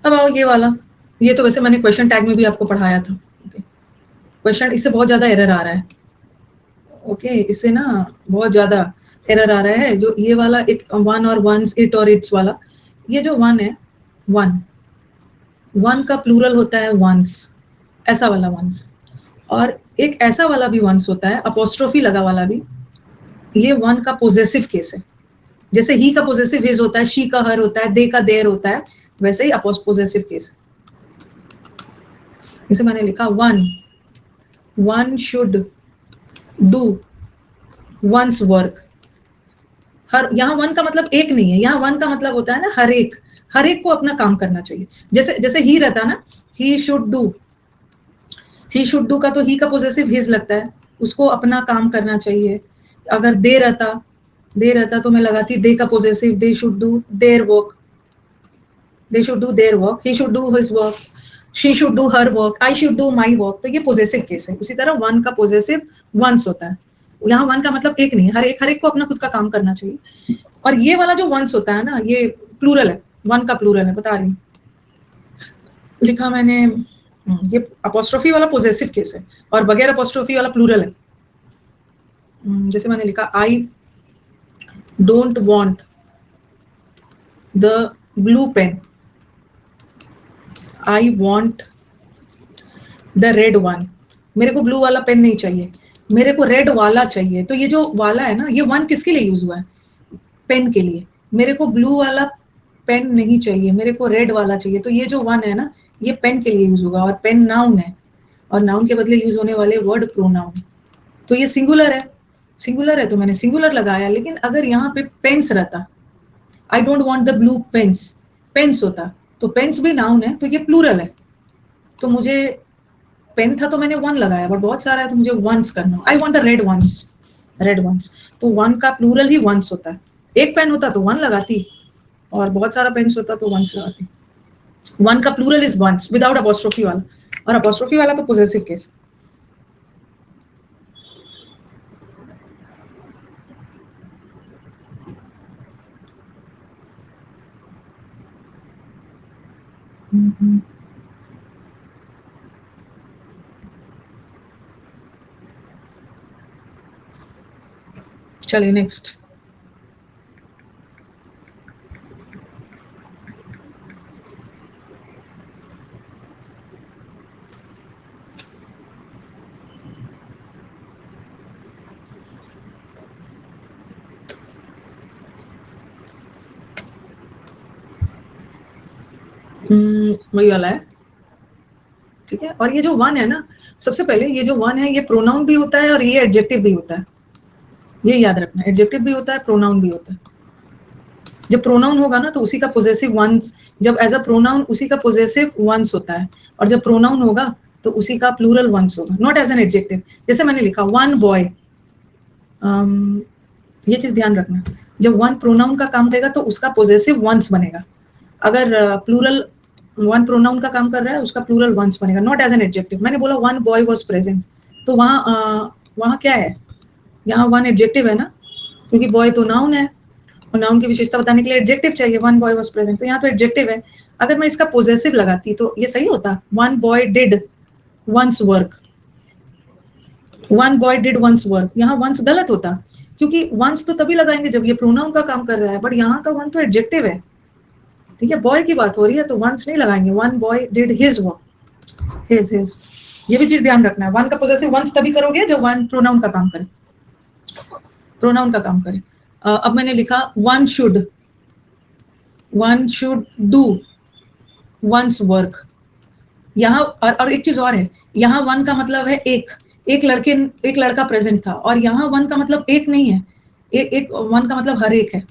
अब आओ ये वाला. ये तो वैसे मैंने क्वेश्चन टैग में भी आपको पढ़ाया था. क्वेश्चन, इससे बहुत ज्यादा एरर आ रहा है. ओके, इससे ना बहुत ज्यादा एरर आ रहा है. जो ये वाला एक वन और वंस, इट और इट्स वाला, ये जो वन है, वन का प्लूरल होता है वंस, ऐसा वाला वंस. और एक ऐसा वाला भी वंस होता है, अपोस्ट्रोफी लगा वाला भी. ये वन का पोजेसिव केस है. जैसे ही का पोजेसिव हिज होता है, शी का हर होता है, दे का देयर होता है, वैसे ही पोजेसिव केस. इसे मैंने लिखा one should do one's work. हर, यहाँ वन का मतलब एक नहीं है, यहाँ वन का मतलब होता है ना हर एक, हर एक को अपना काम करना चाहिए। जैसे जैसे ही रहता ना, he should do, he should do का तो ही का पोजेसिव हिज लगता है, उसको अपना काम करना चाहिए। अगर दे रहता तो मैं लगाती दे का possessive, they should do their work, they should do their work, he should do his work, she should do her work, I should do my work. तो ये पोजेसिव केस है। उसी तरह वन का पोजेसिव वंस होता है। यहाँ one का मतलब एक नहीं, हर एक को अपना खुद का काम करना चाहिए। और ये वाला जो वंस होता है ना, ये प्लूरल है, वन का प्लूरल है, बता रही हूँ, लिखा मैंने। ये अपोस्ट्रोफी वाला पोजेसिव केस है और बगैर अपोस्ट्रोफी वाला प्लूरल है। जैसे मैंने लिखा I don't want the blue pen, I want the red one. मेरे को ब्लू वाला पेन नहीं चाहिए, मेरे को रेड वाला चाहिए। तो ये जो वाला है ना, ये वन किसके लिए यूज हुआ है? पेन के लिए। मेरे को ब्लू वाला पेन नहीं चाहिए, मेरे को रेड वाला चाहिए। तो ये जो वन है ना, ये पेन के लिए यूज होगा, और पेन नाउन है, और नाउन के बदले यूज होने वाले वर्ड प्रोनाउन। तो ये सिंगुलर है, सिंगुलर है तो मैंने सिंगुलर लगाया। लेकिन अगर यहाँ पे पेन्स रहता, I don't want the blue pens, pens होता, तो पेन्स भी नाउन है, तो ये प्लूरल है। तो मुझे पेन था तो मैंने वन लगाया, बट बहुत सारा है तो मुझे वंस करना। I want the red ones, red ones. तो वन का प्लूरल ही वंस होता है। एक पेन होता तो वन लगाती, और बहुत सारा पेन्स होता तो वंस लगाती। वन का plural is ones without apostrophe वाला, और अपोस्ट्रोफी वाला तो पोजेसिव केस। चलिए नेक्स्ट। वही वाला है, ठीक है। और ये जो वन है ना, सबसे पहले ये जो वन है, ये प्रोनाउन भी होता है और ये एडजेक्टिव भी होता है। ये याद रखना, एडजेक्टिव भी होता है, प्रोनाउन भी होता है। जब प्रोनाउन होगा ना तो उसी का पोजेसिव वंस, जब एज अ प्रोनाउन उसी का पोजेसिव वंस होता है, और जब प्रोनाउन होगा तो उसी का प्लूरल वंस होगा, नॉट एज एन एडजेक्टिव। जैसे मैंने लिखा वन बॉय, ये चीज ध्यान रखना, जब वन प्रोनाउन का काम करेगा तो उसका पोजेसिव वंस बनेगा। अगर प्लूरल वन प्रोनाउन का काम कर रहा है, उसका प्लूरल वंस बनेगा, नॉट एज एन एडजेक्टिव। मैंने बोला वन बॉय वाज प्रेजेंट, तो वहाँ क्या है? यहाँ वन एडजेक्टिव है ना, क्योंकि बॉय तो नाउन है, और नाउन की विशेषता बताने के लिए एडजेक्टिव चाहिए। वन बॉय वाज प्रेजेंट, तो यहाँ तो एडजेक्टिव है। अगर मैं इसका पोजेसिव लगाती तो ये सही होता, one boy did one's work, one boy did one's work. यहाँ वंस गलत होता, क्योंकि वंस तो तभी लगाएंगे जब ये प्रोनाउन का काम कर रहा है, बट यहाँ का वन तो एडजेक्टिव है, ठीक है। बॉय की बात हो रही है तो वंस नहीं लगाएंगे। One boy did his work, his. ये भी चीज ध्यान रखना है, वन का पोजेसिव वंस तभी करोगे जब वन प्रोनाउन का काम करे, प्रोनाउन का काम करे। अब मैंने लिखा one should do one's work. यहाँ और एक चीज और है, यहाँ वन का मतलब है एक लड़का प्रेजेंट था, और यहाँ वन का मतलब एक नहीं है, एक वन का मतलब हर एक है,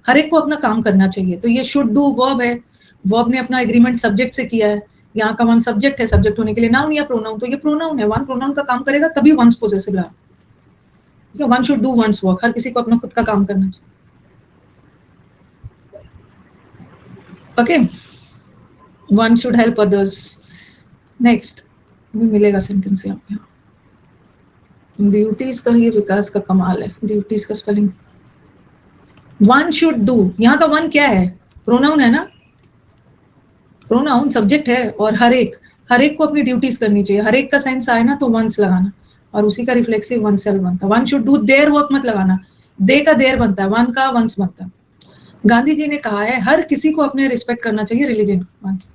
हर एक को अपना काम करना चाहिए। तो ये शुड डू वर्ब है, वर्ब ने अपना एग्रीमेंट सब्जेक्ट से किया है। यहाँ का वन सब्जेक्ट है, सब्जेक्ट होने के लिए नाउन या प्रोनाउन, तो ये प्रोनाउन है, वन प्रोनाउन का काम करेगा तभी वंस पोजेसिव लगा। One should do one's work, हर किसी को अपना खुद का काम करना चाहिए। Okay, one should help others. Next मिलेगा सेंटेंस यहाँ पे, ड्यूटीज का ये विकास का कमाल है, ड्यूटीज का स्पेलिंग। वन शुड डू, यहाँ का वन क्या है? प्रोनाउन है ना, प्रोनाउन सब्जेक्ट है, और हर एक को अपनी ड्यूटीज करनी चाहिए। हर एक का सेंस आए ना तो वंस लगाना, और उसी का रिफ्लेक्सिव वन सेल्फ बनता है। One should do their work मत लगाना, दे का देयर बनता है, वन का वंस बनता है। गांधी जी ने कहा है हर किसी को अपने रिस्पेक्ट करना चाहिए, रिलीजन वंस।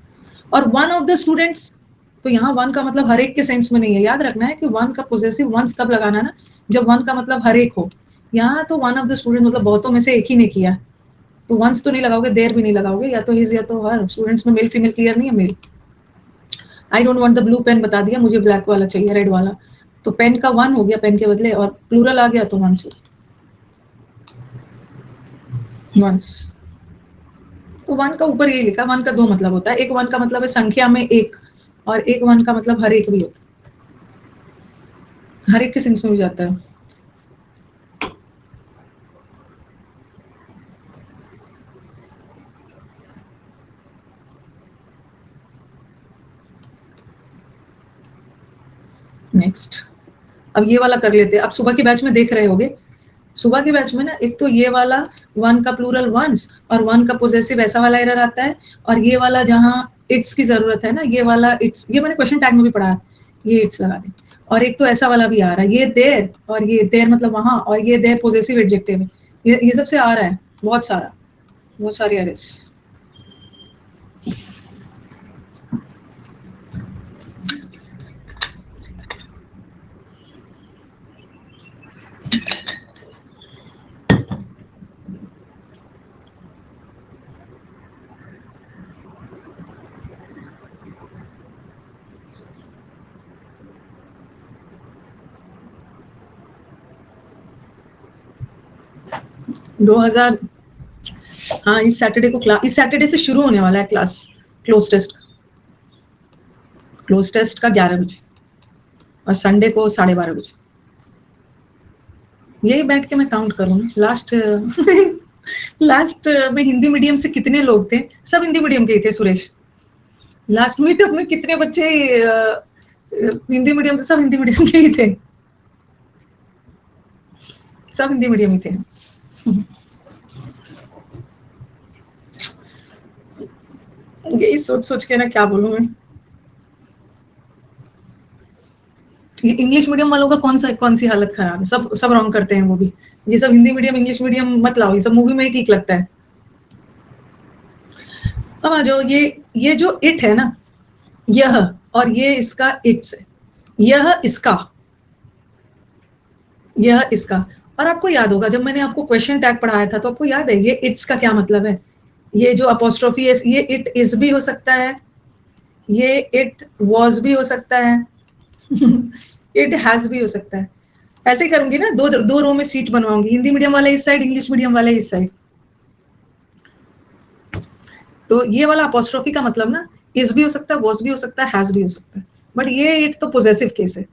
और वन ऑफ द स्टूडेंट्स, तो यहाँ वन का मतलब हर एक के सेंस में नहीं है। याद रखना है कि वन का पोजेसिव वंस तब लगाना ना जब वन का मतलब हर एक हो। यहाँ तो वन ऑफ द स्टूडेंट मतलब बहुतों में से एक ही ने किया, तो वंस तो नहीं लगाओगे, देर भी नहीं लगाओगे, या तो हिज या तो हर। स्टूडेंट्स में मेल फीमेल क्लियर नहीं है, male. I don't want the blue pen बता दिया, मुझे ब्लैक वाला चाहिए, रेड वाला। तो पेन का वन हो गया पेन के बदले, और प्लूरल आ गया तो वंस। वन का ऊपर ये लिखा, वन का दो मतलब होता है। एक वन का मतलब है संख्या में एक, और एक वन का मतलब हर एक भी होता है, हर एक के सेंस में भी जाता है। नेक्स्ट, अब ये वाला कर लेते हैं। अब सुबह के बैच में देख रहे होगे, सुबह के बैच में ना एक तो ये वाला वन का प्लूरल वंस और वन का पोजेसिव ऐसा वाला एरर आता है, और ये वाला जहाँ इट्स की जरूरत है ना, ये वाला इट्स, ये मैंने क्वेश्चन टैग में भी पढ़ा है, ये इट्स लगा दें। और एक तो ऐसा वाला भी आ रहा है, ये देर, और ये देर मतलब वहां, और ये देर पोजेसिव एडजेक्टिव है। ये सबसे आ रहा है, बहुत सारा, बहुत सारे एरर्स। हाँ, इस सैटरडे को क्लास, इस सैटरडे से शुरू होने वाला है क्लास, क्लोज टेस्ट का 11 बजे, और संडे को 12:30 बजे। यही बैठ के मैं काउंट करूँ लास्ट लास्ट में हिंदी मीडियम से कितने लोग थे? सब हिंदी मीडियम के ही थे सुरेश। लास्ट मीटअप में कितने बच्चे हिंदी मीडियम से? सब हिंदी मीडियम के ही थे, सब हिंदी मीडियम ही थे। यही सोच सोच के ना क्या बोलूं मैं। इंग्लिश मीडियम वालों का कौन सी हालत खराब है, सब रॉन्ग करते हैं वो भी। ये सब हिंदी मीडियम इंग्लिश मीडियम मत लाओ, ये सब मूवी में ही ठीक लगता है। अब आ जाओ, ये जो इट है ना, यह, और ये इसका इट्स है, यह इसका। और आपको याद होगा जब मैंने आपको क्वेश्चन टैग पढ़ाया था तो आपको याद है ये इट्स का क्या मतलब है? ये जो अपोस्ट्रोफी है, ये इट इज भी हो सकता है, ये इट वॉज भी हो सकता है, इट हैज भी हो सकता है। ऐसे ही करूंगी ना, दो रो में सीट बनवाऊंगी, हिंदी मीडियम वाले इस साइड, इंग्लिश मीडियम वाले इस साइड। तो ये वाला अपोस्ट्रोफी का मतलब ना इज भी हो सकता है, वॉज भी हो सकता है, हैज भी हो सकता है, बट ये इट तो पोजेसिव केस है,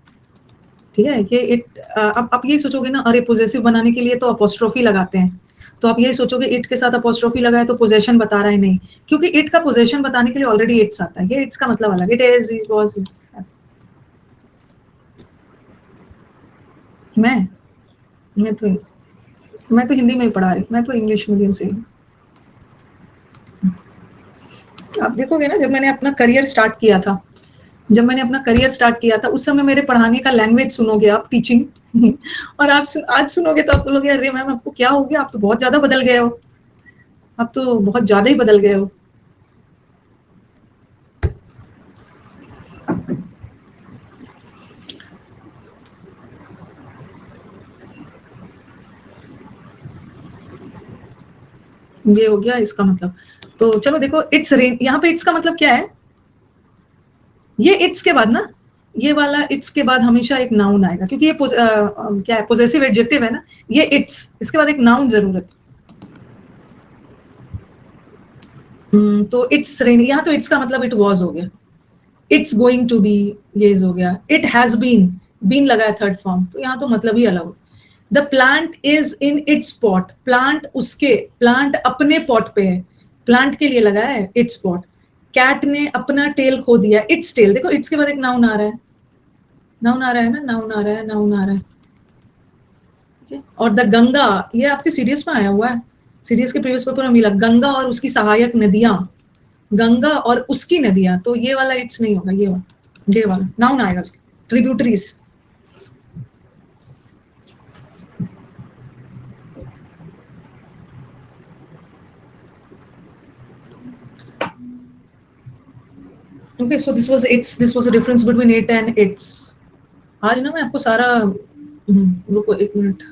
ठीक है। ये इट, अब आप यही सोचोगे ना, अरे पोजेसिव बनाने के लिए तो अपोस्ट्रोफी लगाते हैं, तो आप यही सोचोगे इट के साथ अपोस्ट्रोफी लगाए तो पोजेशन बता रहा है, नहीं, क्योंकि इट का पोजेशन बताने के लिए ऑलरेडी इट्स आता है। ये इट्स का मतलब अलग, it is, it was, is. मैं तो हिंदी में ही पढ़ा रही, मैं तो इंग्लिश मीडियम से। आप देखोगे ना, जब मैंने अपना करियर स्टार्ट किया था, उस समय मेरे पढ़ाने का लैंग्वेज सुनोगे आप, टीचिंग और आप आज सुनोगे तो आप बोलोगे अरे मैम आपको क्या हो गया, आप तो बहुत ज्यादा बदल गए हो, आप तो बहुत ज्यादा ही बदल गए हो। ये हो गया इसका मतलब। तो चलो देखो, इट्स रेन, यहाँ पे इट्स का मतलब क्या है? ये इट्स के बाद ना, ये वाला इट्स के बाद हमेशा एक नाउन आएगा, क्योंकि ये क्या है, पोजेसिव एडजेक्टिव है ना, ये इट्स, इसके बाद एक नाउन जरूरत है। तो इट्स रेन, यहाँ तो इट्स का मतलब इट वॉज हो गया, इट्स गोइंग टू बी, ये हो गया, इट हैज बीन लगाया थर्ड फॉर्म, तो यहाँ तो मतलब ही अलग हो। The plant is in its pot, plant अपने पॉट पे है, प्लांट के लिए लगाया है इट्स पॉट। कैट ने अपना टेल खो दिया, इट्स टेल। देखो इट्स के बाद एक नाउन आ रहा है, नाउन आ रहा है ना, नाउन आ रहा है। और द गंगा, ये आपके सीडीएस में आया हुआ है, सीडीएस के प्रीवियस पेपर में मिला, गंगा और उसकी सहायक नदियां, गंगा और उसकी नदियां, तो ये वाला इट्स नहीं होगा, ये वाला नाउन आएगा उसके, tributaries. Okay, so this was the difference between it and its. आज ना मैं आपको सारा, रुको एक मिनट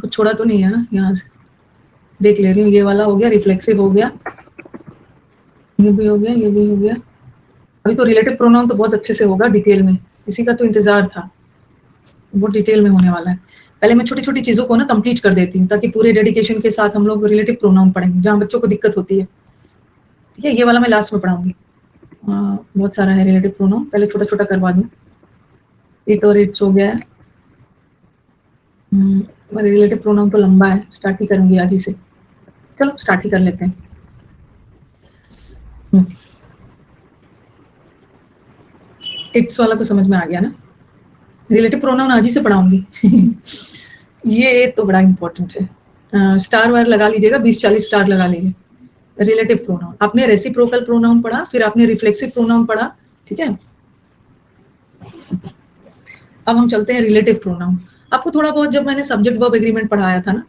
को छोड़ा तो नहीं है ना, यहाँ से देख ले रही हूँ। ये वाला हो गया, रिफ्लेक्सिव हो गया, ये भी हो गया। अभी तो रिलेटिव प्रोनाउन तो बहुत अच्छे से होगा डिटेल में, इसी का तो इंतजार था, बहुत डिटेल में होने वाला है। पहले मैं छोटी छोटी चीजों को ना कंप्लीट कर देती हूँ ताकि पूरे डेडिकेशन के साथ हम लोग रिलेटिव प्रोनाउन पढ़ेंगे, जहाँ बच्चों को दिक्कत होती है। ठीक है, ये वाला मैं लास्ट में पढ़ाऊंगी। बहुत सारा है रिलेटिव प्रोनाउन, पहले छोटा छोटा करवा दूँ। इट और इट्स हो गया है। रिलेटिव प्रोनाउन तो लंबा है, स्टार्ट ही करूंगी आगे से। चलो स्टार्ट ही कर लेते हैं। इट्स वाला तो समझ में आ गया ना, रिलेटिव प्रोनाउन आज ही से पढ़ाऊंगी। ये तो बड़ा इंपॉर्टेंट है। स्टार वार लगा लीजिएगा, 20-40 स्टार लगा लीजिए। रिलेटिव प्रोनाउन, आपने रेसिप्रोकल प्रोनाउन पढ़ा, फिर आपने रिफ्लेक्सिव प्रोनाउन पढ़ा, ठीक है। अब हम चलते हैं रिलेटिव प्रोनाउन। आपको थोड़ा बहुत जब मैंने सब्जेक्ट वर्ब एग्रीमेंट पढ़ाया था ना,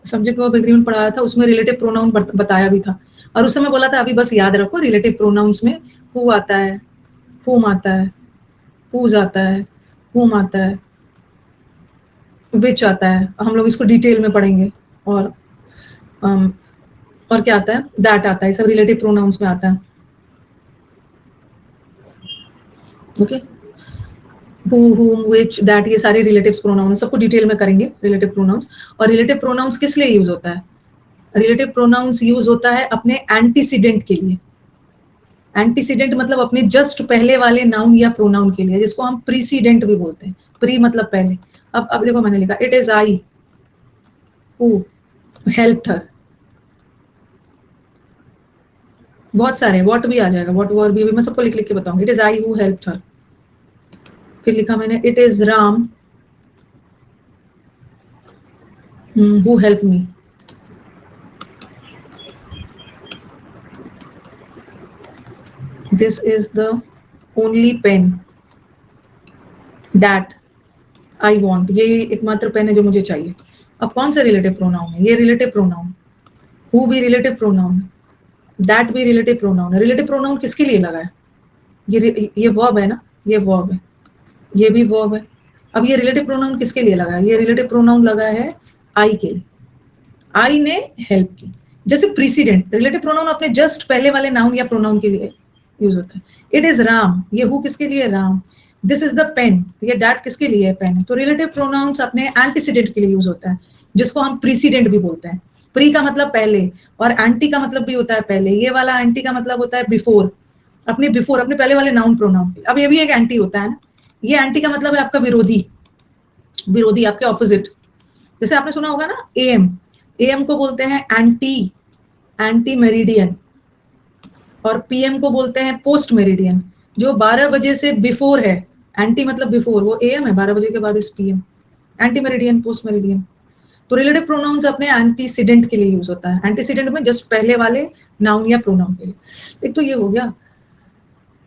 सब्जेक्ट वर्ब एग्रीमेंट पढ़ाया था, उसमें रिलेटिव प्रोनाउन बताया भी था, और उस समय बोला था अभी बस याद रखो रिलेटिव प्रोनाउंस में हु आता है, हुम आता है, हुज आता है, हुम आता है, विच आता है। हम लोग इसको डिटेल में पढ़ेंगे। और क्या आता है, दैट आता है, सब रिलेटिव प्रोनाउंस में आता है। ओके, हु, हुम, विच, दैट, ये सारे रिलेटिव प्रोनाउन है, सबको डिटेल में करेंगे रिलेटिव प्रोनाउंस। और रिलेटिव प्रोनाउंस किस लिए यूज होता है? रिलेटिव प्रोनाउंस यूज होता है अपने एंटीसीडेंट के लिए। एंटीसीडेंट मतलब अपने जस्ट पहले वाले नाउन या प्रोनाउन के लिए, जिसको हम प्रीसीडेंट भी बोलते हैं। प्री मतलब पहले। अब देखो मैंने लिखा it is I who helped हर। बहुत सारे व्हाट भी आ जाएगा, व्हाट वर भी मैं सबको लिख लिख के बताऊंगी। It is I who helped her. फिर लिखा मैंने it is Ram who help me. This is the only pen that I want. ये एकमात्र पेन है जो मुझे चाहिए। अब कौन सा रिलेटिव प्रोनाउन है? ये रिलेटिव प्रोनाउन। हु भी रिलेटिव प्रोनाउन है, दैट भी रिलेटिव प्रोनाउन है। रिलेटिव प्रोनाउन किसके लिए लगा है? ये वर्ब है ना, ये वर्ब है, ये भी वर्ब है। अब ये रिलेटिव प्रोनाउन किसके लिए लगा है? ये रिलेटिव प्रोनाउन लगा है आई के लिए। आई ने हेल्प की। जैसे प्रीसीडेंट, रिलेटिव प्रोनाउन अपने जस्ट पहले वाले नाउन या प्रोनाउन के लिए यूज होता है। इट इज राम, ये हु किसके लिए? Ram. This is the pen, ये दैट किसके लिए? पेन। तो रिलेटिव प्रोनाउंस अपने एंटीसीडेंट के लिए यूज होता है, जिसको हम प्रीसीडेंट भी बोलते हैं। प्री का मतलब पहले, और एंटी का मतलब भी होता है पहले। ये वाला एंटी का मतलब होता है बिफोर, अपने बिफोर, अपने पहले वाले नाउन प्रोनाउन। अब ये भी एक एंटी होता है ना, ये एंटी का मतलब है आपका विरोधी, विरोधी आपके ऑपोजिट। जैसे आपने सुना होगा ना एएम, एएम को बोलते हैं एंटी, एंटी मेरिडियन। और पीएम को बोलते हैं पोस्ट मेरिडियन। जो 12 बजे से बिफोर है, एंटी मतलब बिफोर, वो एएम है, 12 बजे के बाद इस PM. Anti meridian, post meridian. तो रिलेटिव प्रोनाउंस अपने एंटीसीडेंट के लिए यूज होता है। एंटीसीडेंट में जस्ट पहले वाले नाउन या प्रोनाउन के लिए। एक तो ये हो गया।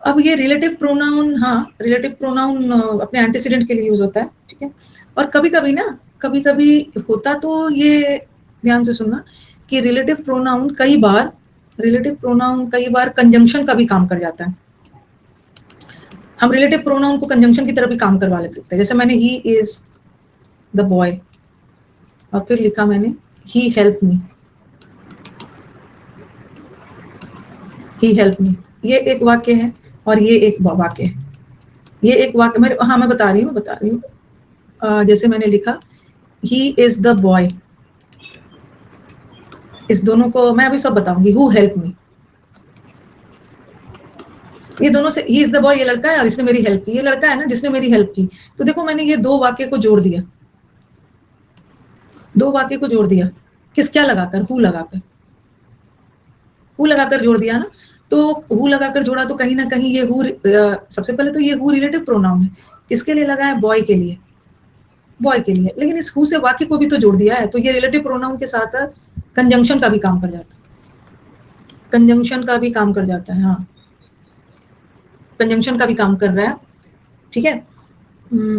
अब ये रिलेटिव प्रोनाउन, हाँ रिलेटिव प्रोनाउन अपने एंटीसीडेंट के लिए यूज होता है, ठीक है। और कभी कभी ना, कभी कभी होता तो ये ध्यान से सुनना कि रिलेटिव प्रोनाउन कई बार कंजंक्शन का भी काम कर जाता है। हम रिलेटिव प्रोनाउन को कंजंक्शन की तरह भी काम करवा ले सकते हैं। जैसे मैंने ही इज द बॉय, और फिर लिखा मैंने ही हेल्प मी, ही हेल्प मी। ये एक वाक्य है और ये एक वाक्य है। ये एक वाक्य मैं बता रही हूँ। जैसे मैंने लिखा ही इज द बॉय, इस दोनों को मैं अभी सब बताऊंगी। हु हेल्प मी, ये दोनों से, ही इज द बॉय ये लड़का है और इसने मेरी हेल्प की, ये लड़का है ना जिसने मेरी हेल्प की। तो देखो मैंने ये दो वाक्य को जोड़ दिया, दो वाक्य को जोड़ दिया। क्या लगाकर? हु लगाकर, हु लगाकर जोड़ दिया ना। तो हु लगाकर जोड़ा तो कहीं ना कहीं ये हु, सबसे पहले तो ये हु रिलेटिव प्रोनाउन है। किसके लिए लगा है? बॉय के लिए, बॉय के लिए। लेकिन इस हु से वाक्य को भी तो जोड़ दिया है, तो ये रिलेटिव प्रोनाउन के साथ कंजंक्शन का भी काम कर जाता है, कंजंक्शन का भी काम कर जाता है। हाँ, कंजंक्शन का भी काम कर रहा है, ठीक है।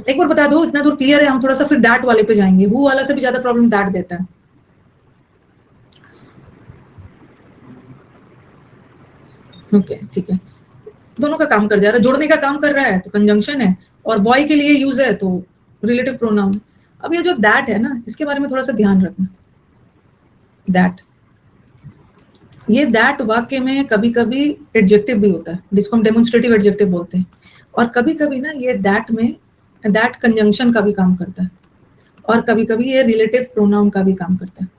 एक बार बता दो, इतना दूर क्लियर है? हम थोड़ा सा फिर दैट वाले पे जाएंगे। हु वाला से भी ज्यादा प्रॉब्लम दैट देता है। ओके, ठीक है, दोनों का काम कर जा रहा है। जोड़ने का काम कर रहा है तो कंजंक्शन है, और बॉय के लिए यूज है तो रिलेटिव प्रोनाउन। अब ये जो दैट है ना, इसके बारे में थोड़ा सा ध्यान रखना। दैट, ये दैट वाक्य में कभी कभी एडजेक्टिव भी होता है, जिसको हम डेमोन्स्ट्रेटिव एडजेक्टिव बोलते हैं। और कभी कभी ना ये दैट में, दैट कंजंक्शन का भी काम करता है। और कभी कभी ये रिलेटिव प्रोनाउन का भी काम करता है।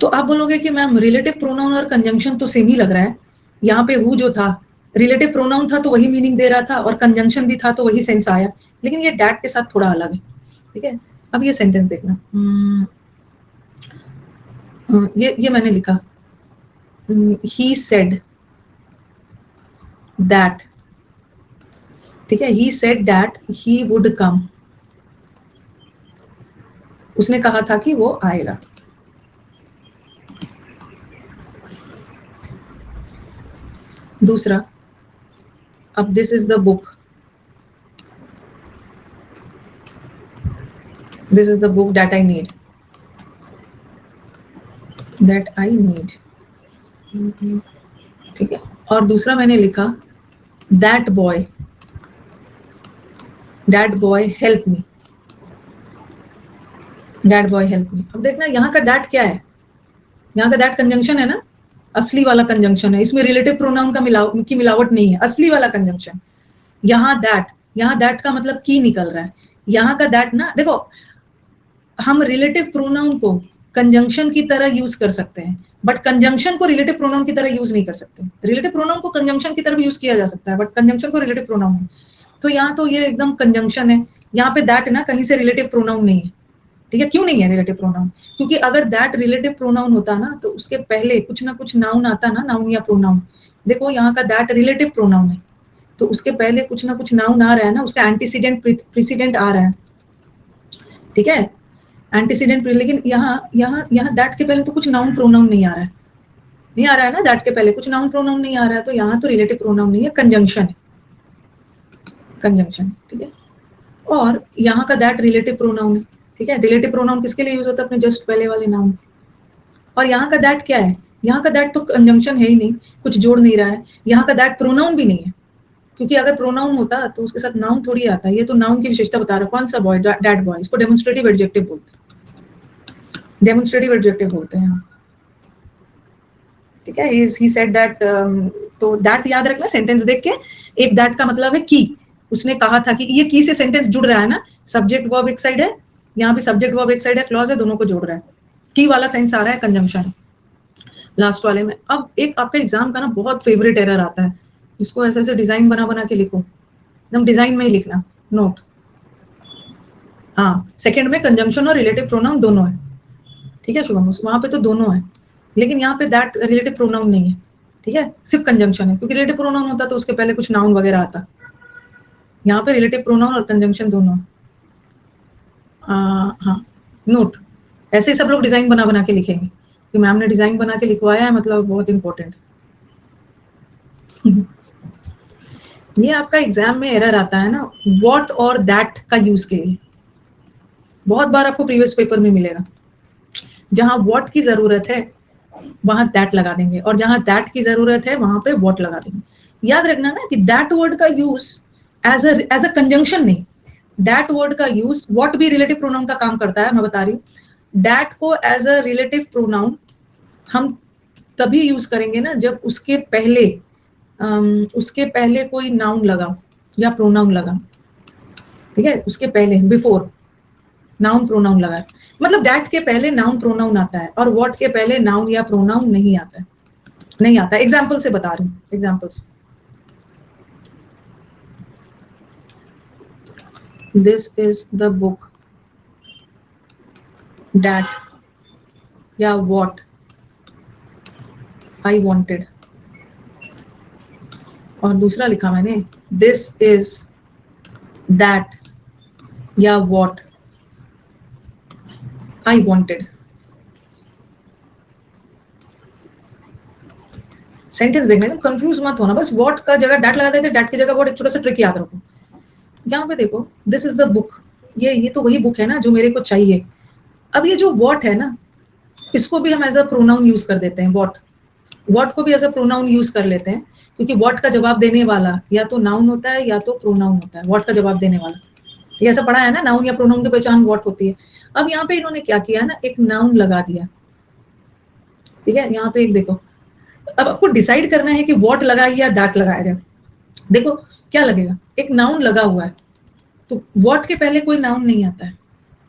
तो आप बोलोगे कि मैम रिलेटिव प्रोनाउन और कंजंक्शन तो सेम ही लग रहा है, यहाँ पे हु जो था रिलेटिव प्रोनाउन था तो वही मीनिंग दे रहा था और कंजंक्शन भी था तो वही सेंस आया, लेकिन ये डैट के साथ थोड़ा अलग है। ठीक है, अब ये सेंटेंस देखना, ये मैंने लिखा, ही सेड दैट, ठीक है, he said that he would come, उसने कहा था कि वो आएगा। दूसरा, अब this is the book, this is the book that I need, that I need, ठीक है। और दूसरा मैंने लिखा that boy help me, that boy help me. अब देखना यहाँ का दैट क्या है, यहाँ का दैट कंजंक्शन है ना, असली वाला कंजंक्शन है, इसमें रिलेटिव प्रोनाउन की मिलावट नहीं है, असली वाला कंजंक्शन। यहाँ दैट का मतलब की निकल रहा है, यहाँ का दैट ना, देखो हम रिलेटिव प्रोनाउन को कंजंक्शन की तरह यूज कर सकते हैं, बट कंजंक्शन को रिलेटिव प्रोनाउन की तरह यूज नहीं कर सकते। रिलेटिव प्रोनाउन को कंजंक्शन की तरह भी यूज किया जा सकता है, बट कंजंक्शन को रिलेटिव प्रोनाउन है। तो यहाँ तो ये एकदम कंजंक्शन है, यहाँ पे दैट ना कहीं से रिलेटिव प्रोनाउन नहीं है। ठीक है, क्यों नहीं है रिलेटिव प्रोनाउन? क्योंकि अगर दैट रिलेटिव प्रोनाउन होता ना तो उसके पहले कुछ ना कुछ नाउन आता ना, नाउन या प्रोनाउन। देखो यहाँ का दैट रिलेटिव प्रोनाउन है, तो उसके पहले कुछ ना कुछ नाउन आ रहा है ना, उसका एंटीसीडेंट प्रीसीडेंट आ रहा है। ठीक है, एंटीसीडेंट, लेकिन यहाँ दैट के पहले तो कुछ नाउन प्रोनाउन नहीं आ रहा है, नहीं आ रहा है ना, दैट के पहले कुछ नाउन प्रोनाउन नहीं आ रहा है, तो यहाँ तो रिलेटिव प्रोनाउन नहीं है, कंजंक्शन है, कंजंक्शन। ठीक है, और यहाँ का दैट रिलेटिव प्रोनाउन है। ठीक है, रिलेटिव प्रोनाउन किसके लिए यूज होता है? अपने जस्ट पहले वाले नाउन। और यहाँ का दैट क्या है? यहाँ का दैट तो कंजंक्शन है ही नहीं, कुछ जोड़ नहीं रहा है, यहाँ का दैट प्रोनाउन भी नहीं है, क्योंकि अगर प्रोनाउन होता तो उसके साथ नाउन थोड़ी आता है। ये तो नाउन की विशेषता बता रहा है, कौन सा बॉय, दैट बॉय, इसको डेमोन्स्ट्रेटिव एडजेक्टिव बोलते हैं, डेमोन्स्ट्रेटिव एडजेक्टिव बोलते हैं। ठीक है, ही सेड दैट, तो दैट याद रखना सेंटेंस देख के, एक दैट का मतलब है की, उसने कहा था कि, ये की से सेंटेंस जुड़ रहा है ना, सब्जेक्ट वर्ब एक साइड है, यहाँ भी सब्जेक्ट वर्ब एक साइड है, क्लॉज है, दोनों को जोड़ रहा है, की वाला सेंस आ रहा है, कंजंक्शन लास्ट वाले में। अब एक आपका एग्जाम का ना बहुत फेवरेट एरर आता है, इसको ऐसे ऐसे डिजाइन बना के लिखो, एकदम डिजाइन में ही लिखना, नोट। हाँ, सेकंड में कंजंक्शन और रिलेटिव प्रोनाउन दोनों है। ठीक है शुभम, वहां पे तो दोनों है, लेकिन यहाँ पे दैट रिलेटिव प्रोनाउन नहीं है। ठीक है, सिर्फ कंजंक्शन है, क्योंकि रिलेटिव प्रोनाउन होता तो उसके पहले कुछ नाउन वगैरह आता। यहाँ पे रिलेटिव प्रोनाउन और कंजंक्शन दोनों। हाँ, नोट, ऐसे ही सब लोग डिजाइन बना के लिखेंगे कि मैम ने डिजाइन बना के लिखवाया है, मतलब बहुत इंपॉर्टेंट। ये आपका एग्जाम में एरर आता है ना, व्हाट और दैट का यूज के लिए, बहुत बार आपको प्रीवियस पेपर में मिलेगा, जहां व्हाट की जरूरत है वहां दैट लगा देंगे, और जहां दैट की जरूरत है वहां पे व्हाट लगा देंगे। याद रखना ना कि दैट वर्ड का यूज एज अ कंजंक्शन नहीं, दैट वर्ड का यूज, व्हाट भी रिलेटिव प्रोनाउन का काम करता है, मैं बता रही हूँ। दैट को एज अ रिलेटिव प्रोनाउन हम तभी यूज करेंगे ना जब उसके पहले कोई नाउन लगा या प्रोनाउन लगा। ठीक है, उसके पहले, बिफोर नाउन प्रोनाउन लगा, मतलब दैट के पहले नाउन प्रोनाउन आता है, और व्हाट के पहले नाउन या प्रोनाउन नहीं आता है, नहीं आता। एग्जाम्पल से बता रही हूँ, examples. This is the book that या व्हाट आई वांटेड, और दूसरा लिखा मैंने, दिस इज दैट या व्हाट आई वांटेड। सेंटेंस देखने में कंफ्यूज मत होना, बस व्हाट का जगह डैट लगा देते, डैट की जगह व्हाट, एक छोटा सा ट्रिक याद रखो। यहाँ पे देखो, दिस इज द बुक, ये तो वही बुक है ना जो मेरे को चाहिए। अब ये जो व्हाट है ना, इसको भी हम एज अ प्रोनाउन यूज कर देते हैं, व्हाट को भी एज अ प्रोनाउन यूज कर लेते हैं, क्योंकि व्हाट का जवाब देने वाला या तो नाउन होता है या तो प्रोनाउन होता है, व्हाट का जवाब देने वाला। ये ऐसा पढ़ा है ना, नाउन या प्रोनाउन की पहचान व्हाट होती है। अब यहाँ पे इन्होंने क्या किया ना, एक नाउन लगा दिया। ठीक है, यहाँ पे एक देखो, अब आपको डिसाइड करना है कि व्हाट लगाए या दैट लगाया जाए। देखो क्या लगेगा, एक नाउन लगा हुआ है, तो व्हाट के पहले कोई नाउन नहीं आता है,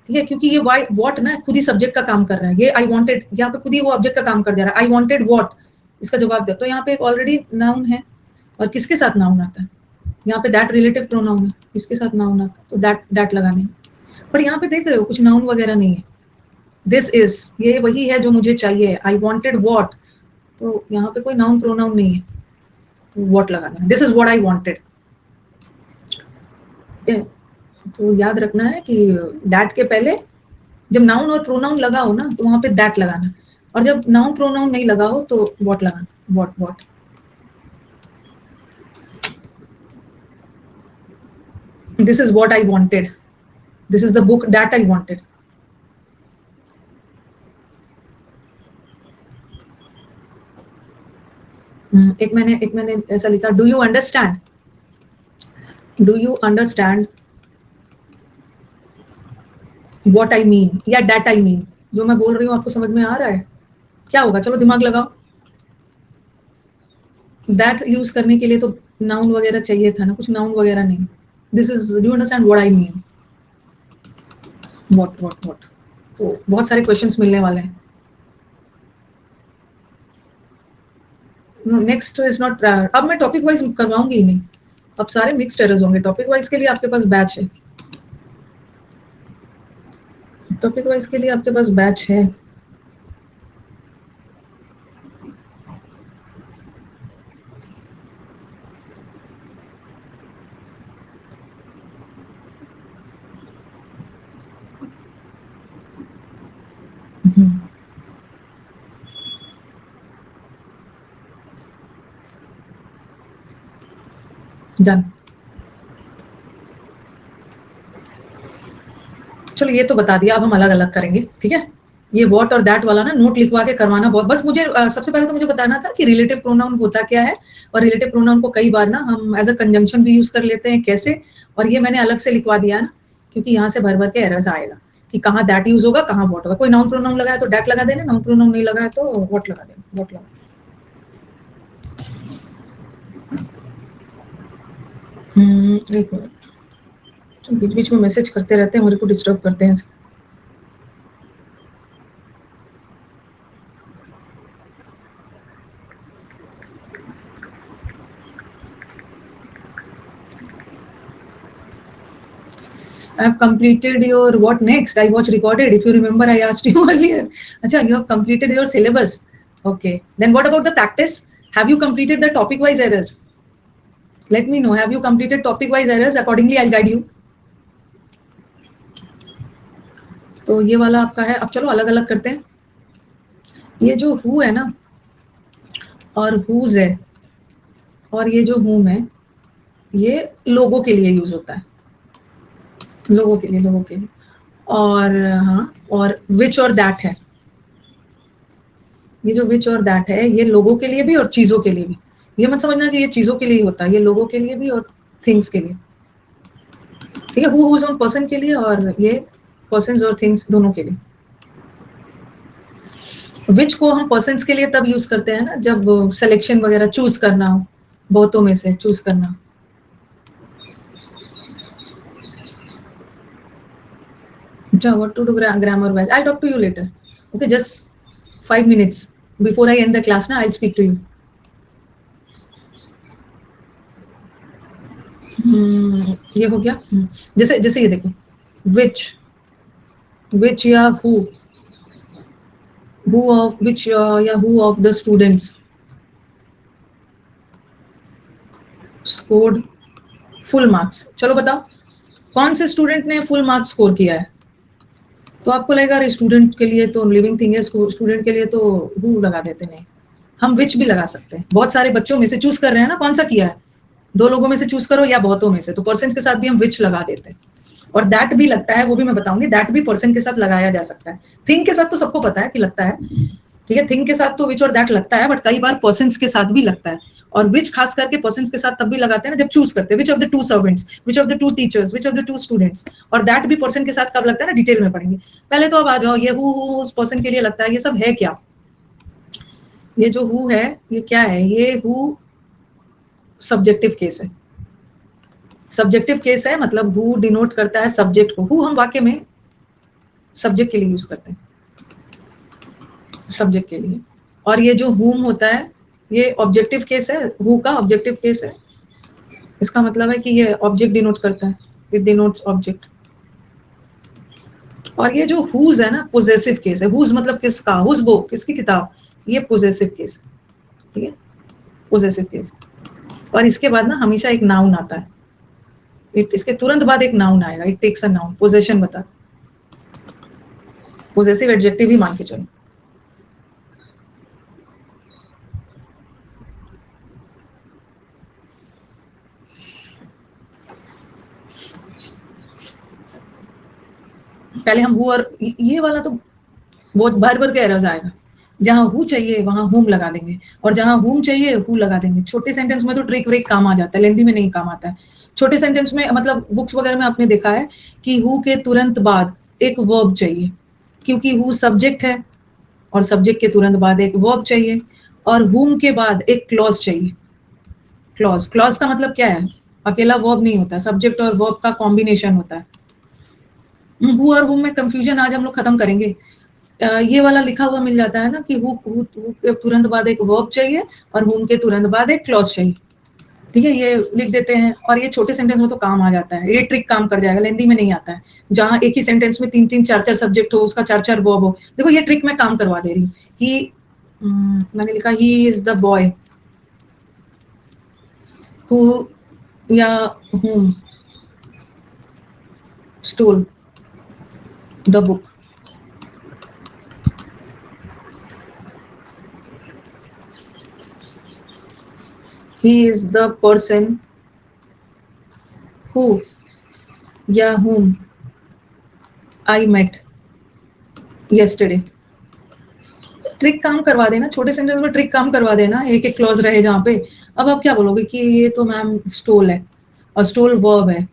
ठीक है, क्योंकि ये वाई व्हाट ना खुद ही सब्जेक्ट का काम कर रहा है, ये आई वांटेड यहाँ पे खुद ही वो ऑब्जेक्ट का काम कर दे रहा है, आई वांटेड व्हाट इसका जवाब दे, तो यहाँ पे एक ऑलरेडी नाउन है, और किसके साथ नाउन आता है, यहाँ पे दैट रिलेटिव प्रोनाउन है, किसके साथ नाउन आता है, तो दैट लगाने, पर यहाँ पे देख रहे हो कुछ नाउन वगैरह नहीं है, दिस इज ये वही है जो मुझे चाहिए, आई वांटेड व्हाट, तो यहाँ पे कोई नाउन प्रोनाउन नहीं है, व्हाट लगा देना, this is what I wanted. तो याद रखना है कि दैट के पहले जब नाउन और प्रोनाउन लगा हो ना तो वहां पे दैट लगाना, और जब नाउन प्रोनाउन नहीं लगा हो तो व्हाट लगाना, what. This is what I wanted, this is the book that I wanted. एक मैंने ऐसा लिखा, do you understand, do you understand what I mean, या दैट आई मीन, जो मैं बोल रही हूँ आपको समझ में आ रहा है, क्या होगा, चलो दिमाग लगाओ। दैट यूज करने के लिए तो नाउन वगैरह चाहिए था ना, कुछ नाउन वगैरह नहीं, this is do you understand what I mean, what. तो बहुत सारे क्वेश्चंस मिलने वाले हैं। नेक्स्ट इज नॉट, अब मैं टॉपिक वाइज करवाऊंगी ही नहीं, अब सारे मिक्स्ड एरर्स होंगे, टॉपिक वाइज के लिए आपके पास बैच है, टॉपिक वाइज के लिए आपके पास बैच है। डन, चलो ये तो बता दिया, अब हम अलग अलग करेंगे, ठीक है। ये व्हाट और दैट वाला ना नोट लिखवा के करवाना बहुत, बस मुझे सबसे पहले तो मुझे बताना था कि रिलेटिव प्रोनाउन होता क्या है, और रिलेटिव प्रोनाउन को कई बार ना हम एज अ कंजंक्शन भी यूज कर लेते हैं, कैसे, और ये मैंने अलग से लिखवा दिया ना, क्योंकि यहाँ से भर भर के एरर्स आएगा कि कहाँ दैट यूज होगा, कहाँ व्हाट होगा, कोई नाउन प्रोनाउन लगाया तो दैट लगा देना, नाउन प्रोनाउन नहीं लगाया तो व्हाट लगा देना, व्हाट लगा। एक मिनट, तो बीच बीच में मैसेज करते रहते हैं, मेरे को डिस्टर्ब करते हैं। I have completed your what next? I watch recorded. If you remember, I asked you earlier. Acha, you have completed your syllabus. Okay. Then what about the practice? Have you completed the topic-wise errors? Let me know. Have you completed topic-wise errors? Accordingly, I'll guide you. तो ये वाला आपका है। अब चलो अलग अलग करते हैं। ये जो who है ना, और whose है, और ये जो whom है, ये लोगों के लिए यूज होता है, लोगों के लिए, और हाँ, और विच और दैट है, ये जो विच और दैट है ये लोगों के लिए भी और चीजों के लिए भी, ये मत समझना कि ये चीजों के लिए होता है, ये लोगों के लिए भी और थिंग्स के लिए, ठीक है। हु ऑन पर्सन के लिए, और ये पर्सन्स और थिंग्स दोनों के लिए। विच को हम पर्सन्स के लिए तब यूज करते हैं ना जब सिलेक्शन वगैरह चूज करना हो, बहुतों में से चूज करना। What to do grammar wise? I'll talk to you later. Okay, just 5 minutes before I end the class. Now I'll speak to you. ये हो गया। जैसे जैसे ये देखो, which या who of which या who of the students scored full marks। चलो बताओ कौन से स्टूडेंट ने फुल मार्क्स स्कोर किया है, तो आपको लगेगा स्टूडेंट के लिए तो लिविंग थिंग है, स्टूडेंट के लिए तो हु लगा देते, नहीं, हम विच भी लगा सकते हैं। बहुत सारे बच्चों में से चूज कर रहे हैं ना, कौन सा किया है, 2 लोगों में से चूज करो या बहुतों में से, तो पर्सन के साथ भी हम विच लगा देते हैं। और दैट भी लगता है, वो भी मैं बताऊंगी, दैट भी पर्सन के साथ लगाया जा सकता है। थिंग के साथ तो सबको पता है कि लगता है, ठीक है, थिंग के साथ तो विच और दैट लगता है, बट कई बार पर्सन के साथ भी लगता है, और विच खास करके पर्सन के साथ तब भी लगाते हैं ना जब चूज करते हैं, which of the 2 servants, which of the 2 teachers, which of the 2 students. और दैट भी पर्सन के साथ कब लगता है ना, डिटेल में पढ़ेंगे। पहले तो अब आ जाओ, ये हु उस पर्सन के लिए लगता है, ये सब है क्या, ये जो है ये क्या है, ये हु सब्जेक्टिव केस है, सब्जेक्टिव केस है, मतलब हु डिनोट करता है सब्जेक्ट को। हु हम वाक्य में सब्जेक्ट के लिए यूज करते हैं, सब्जेक्ट के लिए। और ये जो whom होता है ये ऑब्जेक्टिव केस है, हु का ऑब्जेक्टिव केस है। इसका मतलब है कि ये ऑब्जेक्ट डिनोट करता है, इट डिनोट्स ऑब्जेक्ट। और ये जो हुज है ना, पोजेसिव केस है। हुज मतलब किसका, हुज बुक, किसकी किताब, ये पोजेसिव केस, ठीक है, पोजेसिव केस। और इसके बाद ना हमेशा एक नाउन आता है, इसके तुरंत बाद एक नाउन आएगा, it takes a noun, possession बता, पोजेसिव एडजेक्टिव ही मान के चलो। पहले हम हु, और ये वाला तो बहुत बार बार का एरर्स आएगा। जहां हु चाहिए वहां हुम लगा देंगे, और जहां हुम चाहिए हु लगा देंगे। छोटे सेंटेंस में तो ट्रिक व्रिक काम आ जाता है, लेंथी में नहीं काम आता है। छोटे सेंटेंस में मतलब बुक्स वगैरह में आपने देखा है कि हु के तुरंत बाद एक वर्ब चाहिए, क्योंकि हु सब्जेक्ट है और सब्जेक्ट के तुरंत बाद एक वर्ब चाहिए, और हुम के बाद एक क्लॉज चाहिए। क्लॉज, क्लॉज का मतलब क्या है, अकेला वर्ब नहीं होता, सब्जेक्ट और वर्ब का कॉम्बिनेशन होता है। हु और हुम में कंफ्यूजन आज हम लोग खत्म करेंगे। ये वाला लिखा हुआ मिल जाता है ना कि हु के तुरंत बाद एक वर्ब चाहिए और हुम के तुरंत बाद एक क्लॉज चाहिए, ठीक है, ये लिख देते हैं। और ये छोटे सेंटेंस में तो काम आ जाता है, ये ट्रिक काम कर जाएगा, लेंदी में नहीं आता है। जहां एक ही सेंटेंस में 3-3 4-4 सब्जेक्ट हो, उसका 4-4 वर्ब हो, देखो ये ट्रिक मैं काम करवा दे रही। ही, मैंने लिखा he is the boy who या हुम stole the book. He is the person who या whom I met yesterday। Trick काम करवा देना, छोटे सेंटेंस में ट्रिक काम करवा देना, एक एक क्लॉज रहे जहाँ पे। अब आप क्या बोलोगे कि ये तो मैम स्टोल है, और स्टोल वर्ब है,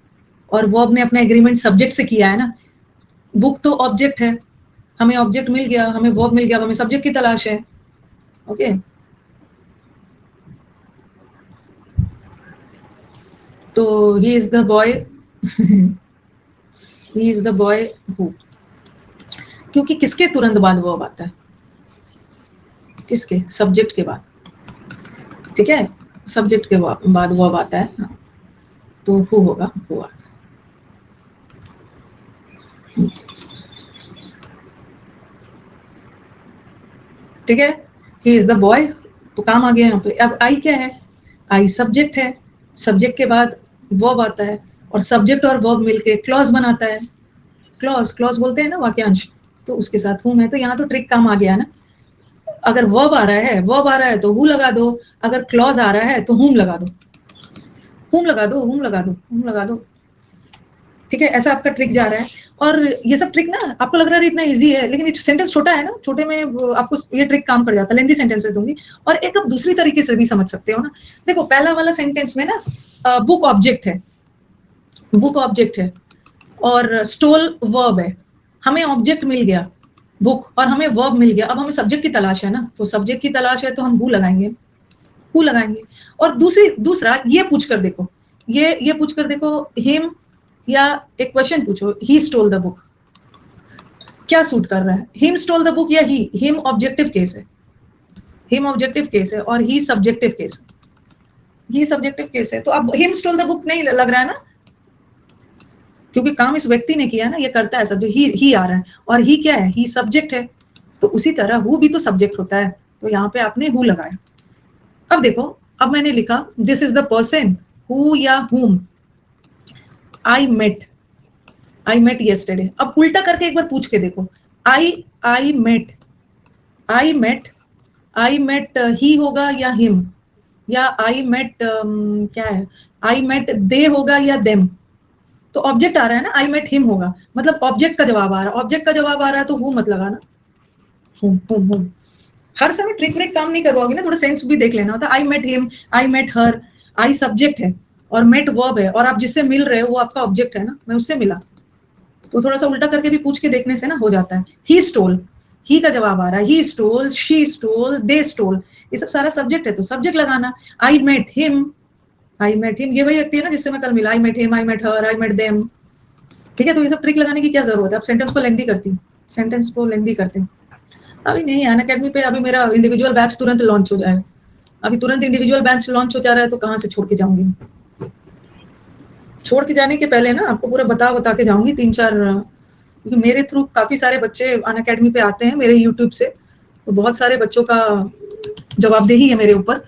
और वर्ब ने अपना एग्रीमेंट सब्जेक्ट से किया है ना। बुक तो ऑब्जेक्ट है, हमें ऑब्जेक्ट मिल गया, हमें वर्ब मिल गया, हमें सब्जेक्ट की तलाश है। ओके, तो he is the boy he is the boy who, क्योंकि किसके तुरंत बाद वर्ब आता है, किसके, सब्जेक्ट के बाद, ठीक है, सब्जेक्ट के बाद वर्ब आता है। हाँ, तो हु होगा, हुआ, ठीक है। ही इज द बॉय, तो काम आ गया यहाँ पे। अब आई क्या है, आई सब्जेक्ट है, सब्जेक्ट के बाद वर्ब आता है, और सब्जेक्ट और वर्ब मिलके क्लॉज बनाता है। क्लॉज, क्लॉज बोलते हैं ना वाक्यांश, तो उसके साथ हूं मैं, तो यहाँ तो ट्रिक काम आ गया ना। अगर वर्ब आ रहा है, वर्ब आ रहा है तो हु लगा दो, अगर क्लॉज आ रहा है तो हुम लगा दो, हुम लगा दो, हुम लगा दो, हुम लगा दो, ठीक है। ऐसा आपका ट्रिक जा रहा है। और ये सब ट्रिक ना आपको लग रहा है इतना इजी है, लेकिन ये सेंटेंस छोटा है ना, छोटे में आपको ये ट्रिक काम कर जाता है। लेंथी सेंटेंसेस दूंगी, और एक आप दूसरी तरीके से भी समझ सकते हो ना। देखो पहला वाला सेंटेंस में ना बुक ऑब्जेक्ट है, बुक ऑब्जेक्ट है, और स्टोल वर्ब है। हमें ऑब्जेक्ट मिल गया बुक, और हमें वर्ब मिल गया, अब हमें सब्जेक्ट की तलाश है ना, तो सब्जेक्ट की तलाश है तो हम हु लगाएंगे, हु लगाएंगे। और दूसरा ये पूछ कर देखो, ये पूछ कर देखो, हिम, या एक क्वेश्चन पूछो, ही स्टोल द बुक, क्या सूट कर रहा है, हिम स्टोल द बुक या ही। हिम ऑब्जेक्टिव केस है, हिम ऑब्जेक्टिव केस है, और ही सब्जेक्टिव केस है, ही सब्जेक्टिव केस है। तो अब हिम स्टोल द बुक नहीं लग रहा है ना, क्योंकि काम इस व्यक्ति ने किया ना, ये करता है सब्जेक्ट, ही आ रहा है, और ही क्या है, ही सब्जेक्ट है। तो उसी तरह हु भी तो सब्जेक्ट होता है, तो यहाँ पे आपने हु लगाया। अब देखो, अब मैंने लिखा this is the person who या हुम आई मेट येस्टरडे। अब उल्टा करके एक बार पूछ के देखो, आई मेट ही होगा या हिम, या आई मेट क्या है, आई मेट दे होगा या देम। तो ऑब्जेक्ट आ रहा है ना, आई मेट हिम होगा, मतलब ऑब्जेक्ट का जवाब आ रहा है, ऑब्जेक्ट का जवाब आ रहा है तो हु मत लगाना, हुम। हर समय ट्रिक व्रिक काम नहीं करवाओगे ना, थोड़ा सेंस भी देख लेना होता है। I met him, I met her, I subject है और मेट वर्ब है, और आप जिससे मिल रहे हो वो आपका ऑब्जेक्ट है ना, मैं उससे मिला। तो थोड़ा सा उल्टा करके भी पूछ के देखने से ना हो जाता है। ही स्टोल, ही का जवाब आ रहा है, he stole, she stole, they stole, ये सब सारा सब्जेक्ट है तो सब्जेक्ट लगाना। I met him, I met him, ये वही व्यक्ति है ना जिससे मैं कल मिला, I met him, I met her, I met them. ठीक है, तो ये सब ट्रिक लगाने की क्या जरूरत है? अब सेंटेंस को लेंदी करती हूँ, सेंटेंस को लेंदी करते हैं। अभी नहीं, अनअकैडमी पे अभी मेरा इंडिविजुअल बैच तुरंत लॉन्च हो जाएगा। अभी तुरंत इंडिविजुअल बैच लॉन्च हो जा रहा है, तो कहाँ से छोड़ के जाऊंगी? छोड़ के जाने के पहले ना आपको पूरा बता के जाऊंगी 3-4, क्योंकि मेरे थ्रू काफी सारे बच्चे अनअकैडमी पे आते हैं मेरे यूट्यूब से, तो बहुत सारे बच्चों का जवाबदेही है मेरे ऊपर।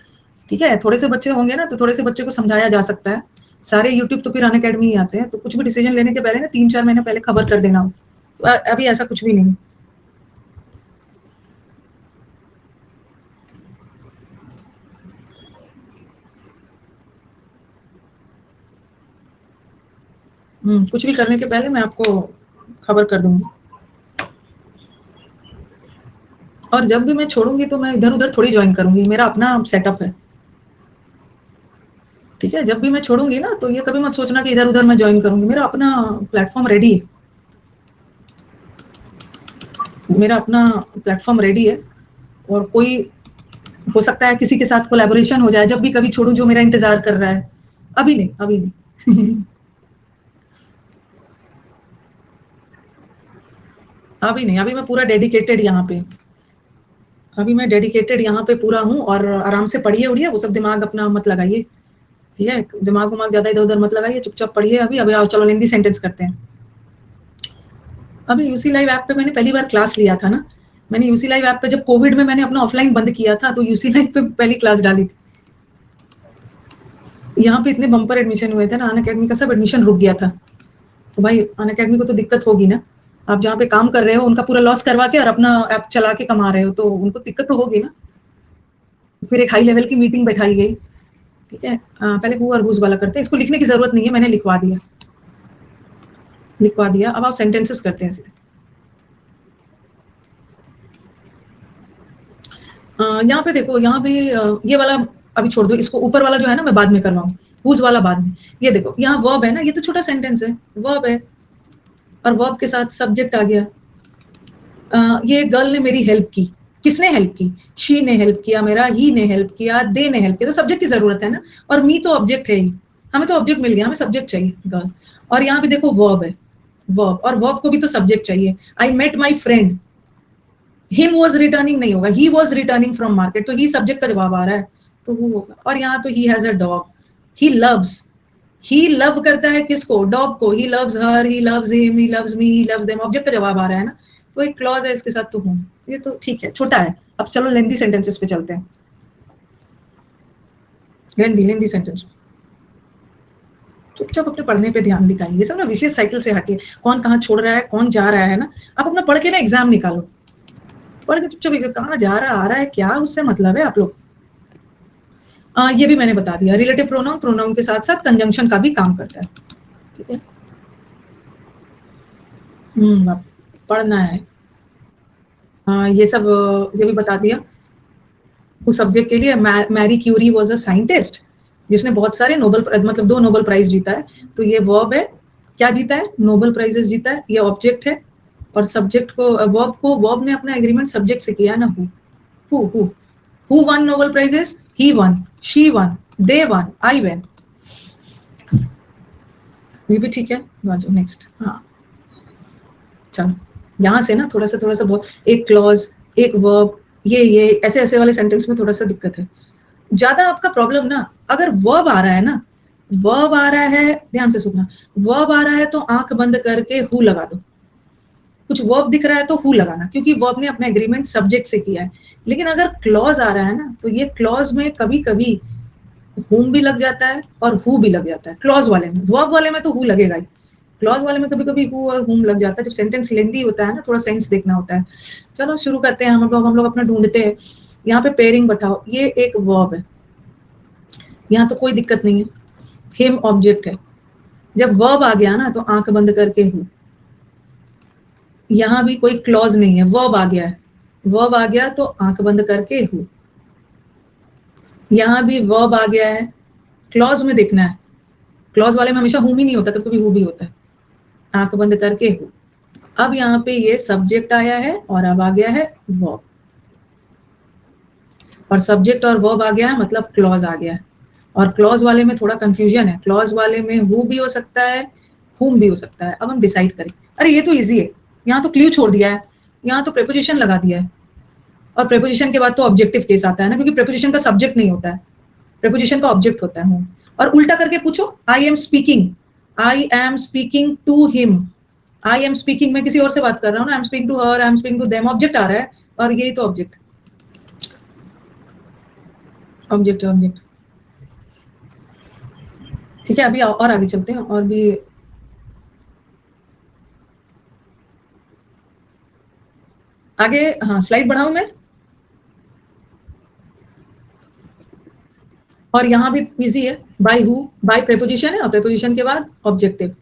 ठीक है, थोड़े से बच्चे होंगे ना, तो थोड़े से बच्चे को समझाया जा सकता है। सारे यूट्यूब तो फिर अनअकैडमी ही आते हैं, तो कुछ भी डिसीजन लेने के पहले ना 3-4 महीने पहले खबर कर देना हो। तो अभी ऐसा कुछ भी नहीं। कुछ भी करने के पहले मैं आपको खबर कर दूंगी। और जब भी मैं छोड़ूंगी तो मैं इधर उधर थोड़ी ज्वाइन करूंगी, मेरा अपना सेटअप है। ठीक है, जब भी मैं छोड़ूंगी ना, तो ये कभी मत सोचना कि इधर उधर मैं ज्वाइन करूंगी, मेरा अपना प्लेटफॉर्म रेडी है। मेरा अपना प्लेटफॉर्म रेडी है, और कोई हो सकता है किसी के साथ कोलैबोरेशन हो जाए जब भी कभी छोड़ू, जो मेरा इंतजार कर रहा है। अभी नहीं, अभी नहीं। अभी नहीं, अभी मैं पूरा डेडिकेटेड यहाँ पे, अभी मैं डेडिकेटेड यहाँ पे पूरा हूँ। और आराम से पढ़िए उड़िए, वो सब दिमाग अपना मत लगाइए। ठीक है, दिमाग उमाग ज्यादा इधर उधर मत लगाइए, चुपचाप पढ़िए। अभी अभी आओ, चलो लेंदी सेंटेंस करते हैं। अभी यूसी लाइव ऐप पे मैंने पहली बार क्लास लिया था ना। मैंने यूसी लाइव ऐप पे जब कोविड में मैंने अपना ऑफलाइन बंद किया था, तो यूसी लाइव पे पहली क्लास डाली थी। यहाँ पे इतने बम्पर एडमिशन हुए थे ना, अनअकैडमी का सब एडमिशन रुक गया था। तो भाई अनअकैडमी को तो दिक्कत होगी ना। आप जहाँ पे काम कर रहे हो उनका पूरा लॉस करवा के और अपना ऐप चला के कमा रहे हो, तो उनको दिक्कत तो होगी ना। फिर एक हाई लेवल की मीटिंग बैठाई गई। ठीक है, पहले हु और हुज वाला करते हैं, इसको लिखने की जरूरत नहीं है, मैंने लिखवा दिया, लिखवा दिया। अब आप सेंटेंसेस करते हैं सीधे। यहाँ पे देखो, यहाँ भी ये वाला अभी छोड़ दो, इसको ऊपर वाला जो है ना मैं बाद में करवाऊँ, हुज वाला बाद में। ये देखो यहाँ वर्ब है ना, ये तो छोटा सेंटेंस है, वर्ब है, और वर्ब के साथ सब्जेक्ट आ गया। ये गर्ल ने मेरी हेल्प की, किसने हेल्प की? शी ने हेल्प किया मेरा, ही ने हेल्प किया, दे ने हेल्प किया, तो सब्जेक्ट की जरूरत है ना। और मी तो ऑब्जेक्ट है ही, हमें तो ऑब्जेक्ट मिल गया, हमें सब्जेक्ट चाहिए गर्ल। और यहाँ भी देखो वर्ब है, वर्ब, और वर्ब को भी तो सब्जेक्ट चाहिए। I met my friend, him was returning नहीं होगा, he was returning from market, तो ही सब्जेक्ट का जवाब आ रहा है, तो वो होगा। और यहाँ तो he has a dog, he loves, he love करता है किसको? डॉग को। He loves her, he loves him, he loves me, he loves them, object का जवाब आ रहा है ना। तो एक क्लॉज है इसके साथ, तो हूं, ये तो ठीक है, छोटा है। अब चलो लेंदी सेंटेंसेस पे चलते हैं। लेंदी लेंदी सेंटेंस, चुपचाप अपने पढ़ने पे ध्यान दिखाइए। ये सब ना विशेष साइकिल से हटिए, कौन कहाँ छोड़ रहा है, कौन जा रहा है ना। आप अपना पढ़ के ना एग्जाम निकालो, पढ़ के चुपचाप कहाँ जा रहा आ रहा है, क्या उससे मतलब है आप लोग। ये भी मैंने बता दिया, रिलेटिव प्रोनाउन, प्रोनाउन के साथ साथ कंजंक्शन का भी काम करता है। ठीक है, अब पढ़ना है। ये सब ये भी बता दिया। उस सब्जेक्ट के लिए Marie Curie was a scientist, जिसने बहुत सारे नोबल, मतलब 2 नोबेल प्राइज जीता है। तो ये वर्ब है, क्या जीता है? नोबेल प्राइजेस जीता है। ये ऑब्जेक्ट है, और सब्जेक्ट को वर्ब ने अपना एग्रीमेंट सब्जेक्ट से किया ना। Who one Nobel prizes? He one, she one, they one, I when. ये भी ठीक है, नेक्स्ट। हाँ चलो, यहाँ से ना थोड़ा सा बहुत, एक क्लॉज, एक वर्ब, ये ऐसे ऐसे वाले सेंटेंस में थोड़ा सा दिक्कत है। ज्यादा आपका प्रॉब्लम ना, अगर वर्ब आ रहा है ना, वर्ब आ रहा है, ध्यान से सुनना, वर्ब आ रहा है तो आंख बंद करके हु लगा दो। कुछ वर्ब दिख रहा है तो हु लगाना, क्योंकि वर्ब ने अपना एग्रीमेंट सब्जेक्ट से किया है। लेकिन अगर क्लॉज आ रहा है ना, तो ये क्लॉज में कभी कभी हुम भी लग जाता है और हु भी लग जाता है। क्लॉज वाले में, वर्ब वाले में तो हु लगेगा ही, क्लॉज वाले में कभी कभी हु और हुम लग जाता है। जब सेंटेंस लेंदी होता है ना, थोड़ा सेंस देखना होता है। चलो शुरू करते हैं, हम लोग अपना ढूंढते हैं। यहाँ पे पेयरिंग बताओ, ये एक वर्ब है, यहाँ तो कोई दिक्कत नहीं है, हिम ऑब्जेक्ट है। जब वर्ब आ गया ना, तो आंख बंद करके हु। यहाँ भी कोई क्लॉज नहीं है, वर्ब आ गया है, वर्ब आ गया तो आंख बंद करके हु। यहाँ भी वर्ब आ गया है, क्लॉज में देखना है, क्लॉज वाले में हमेशा हुम ही नहीं होता, कभी कभी हु भी होता है। आंख बंद करके हु। अब यहाँ पे ये सब्जेक्ट आया है, और अब आ गया है वर्ब, और सब्जेक्ट और वर्ब आ गया है, मतलब क्लॉज आ गया है। और क्लॉज वाले में थोड़ा कंफ्यूजन है, क्लॉज वाले में हु भी हो सकता है, हुम भी हो सकता है। अब हम डिसाइड करें, अरे ये तो इजी है, यहाँ तो क्ल्यू छोड़ दिया है, यहाँ तो प्रेपोजिशन लगा दिया है, और प्रेपोजिशन के बाद तो ऑब्जेक्टिव केस आता है ना, क्योंकि प्रेपोजिशन का सब्जेक्ट नहीं होता है, प्रेपोजिशन का ऑब्जेक्ट होता है हूँ। और उल्टा करके पूछो, I am speaking to him, I am speaking, मैं किसी और से बात कर रहा हूँ ना, I am speaking to her, I am speaking to them, object आ रहा है, और यही तो ऑब्जेक्ट ऑब्जेक्ट। ठीक है, अभी और आगे चलते हैं, और भी आगे। हाँ, स्लाइड बढ़ाऊं मैं, और यहाँ भी इजी है, बाय हु, बाय प्रेपोजिशन है और प्रेपोजिशन के बाद ऑब्जेक्टिव,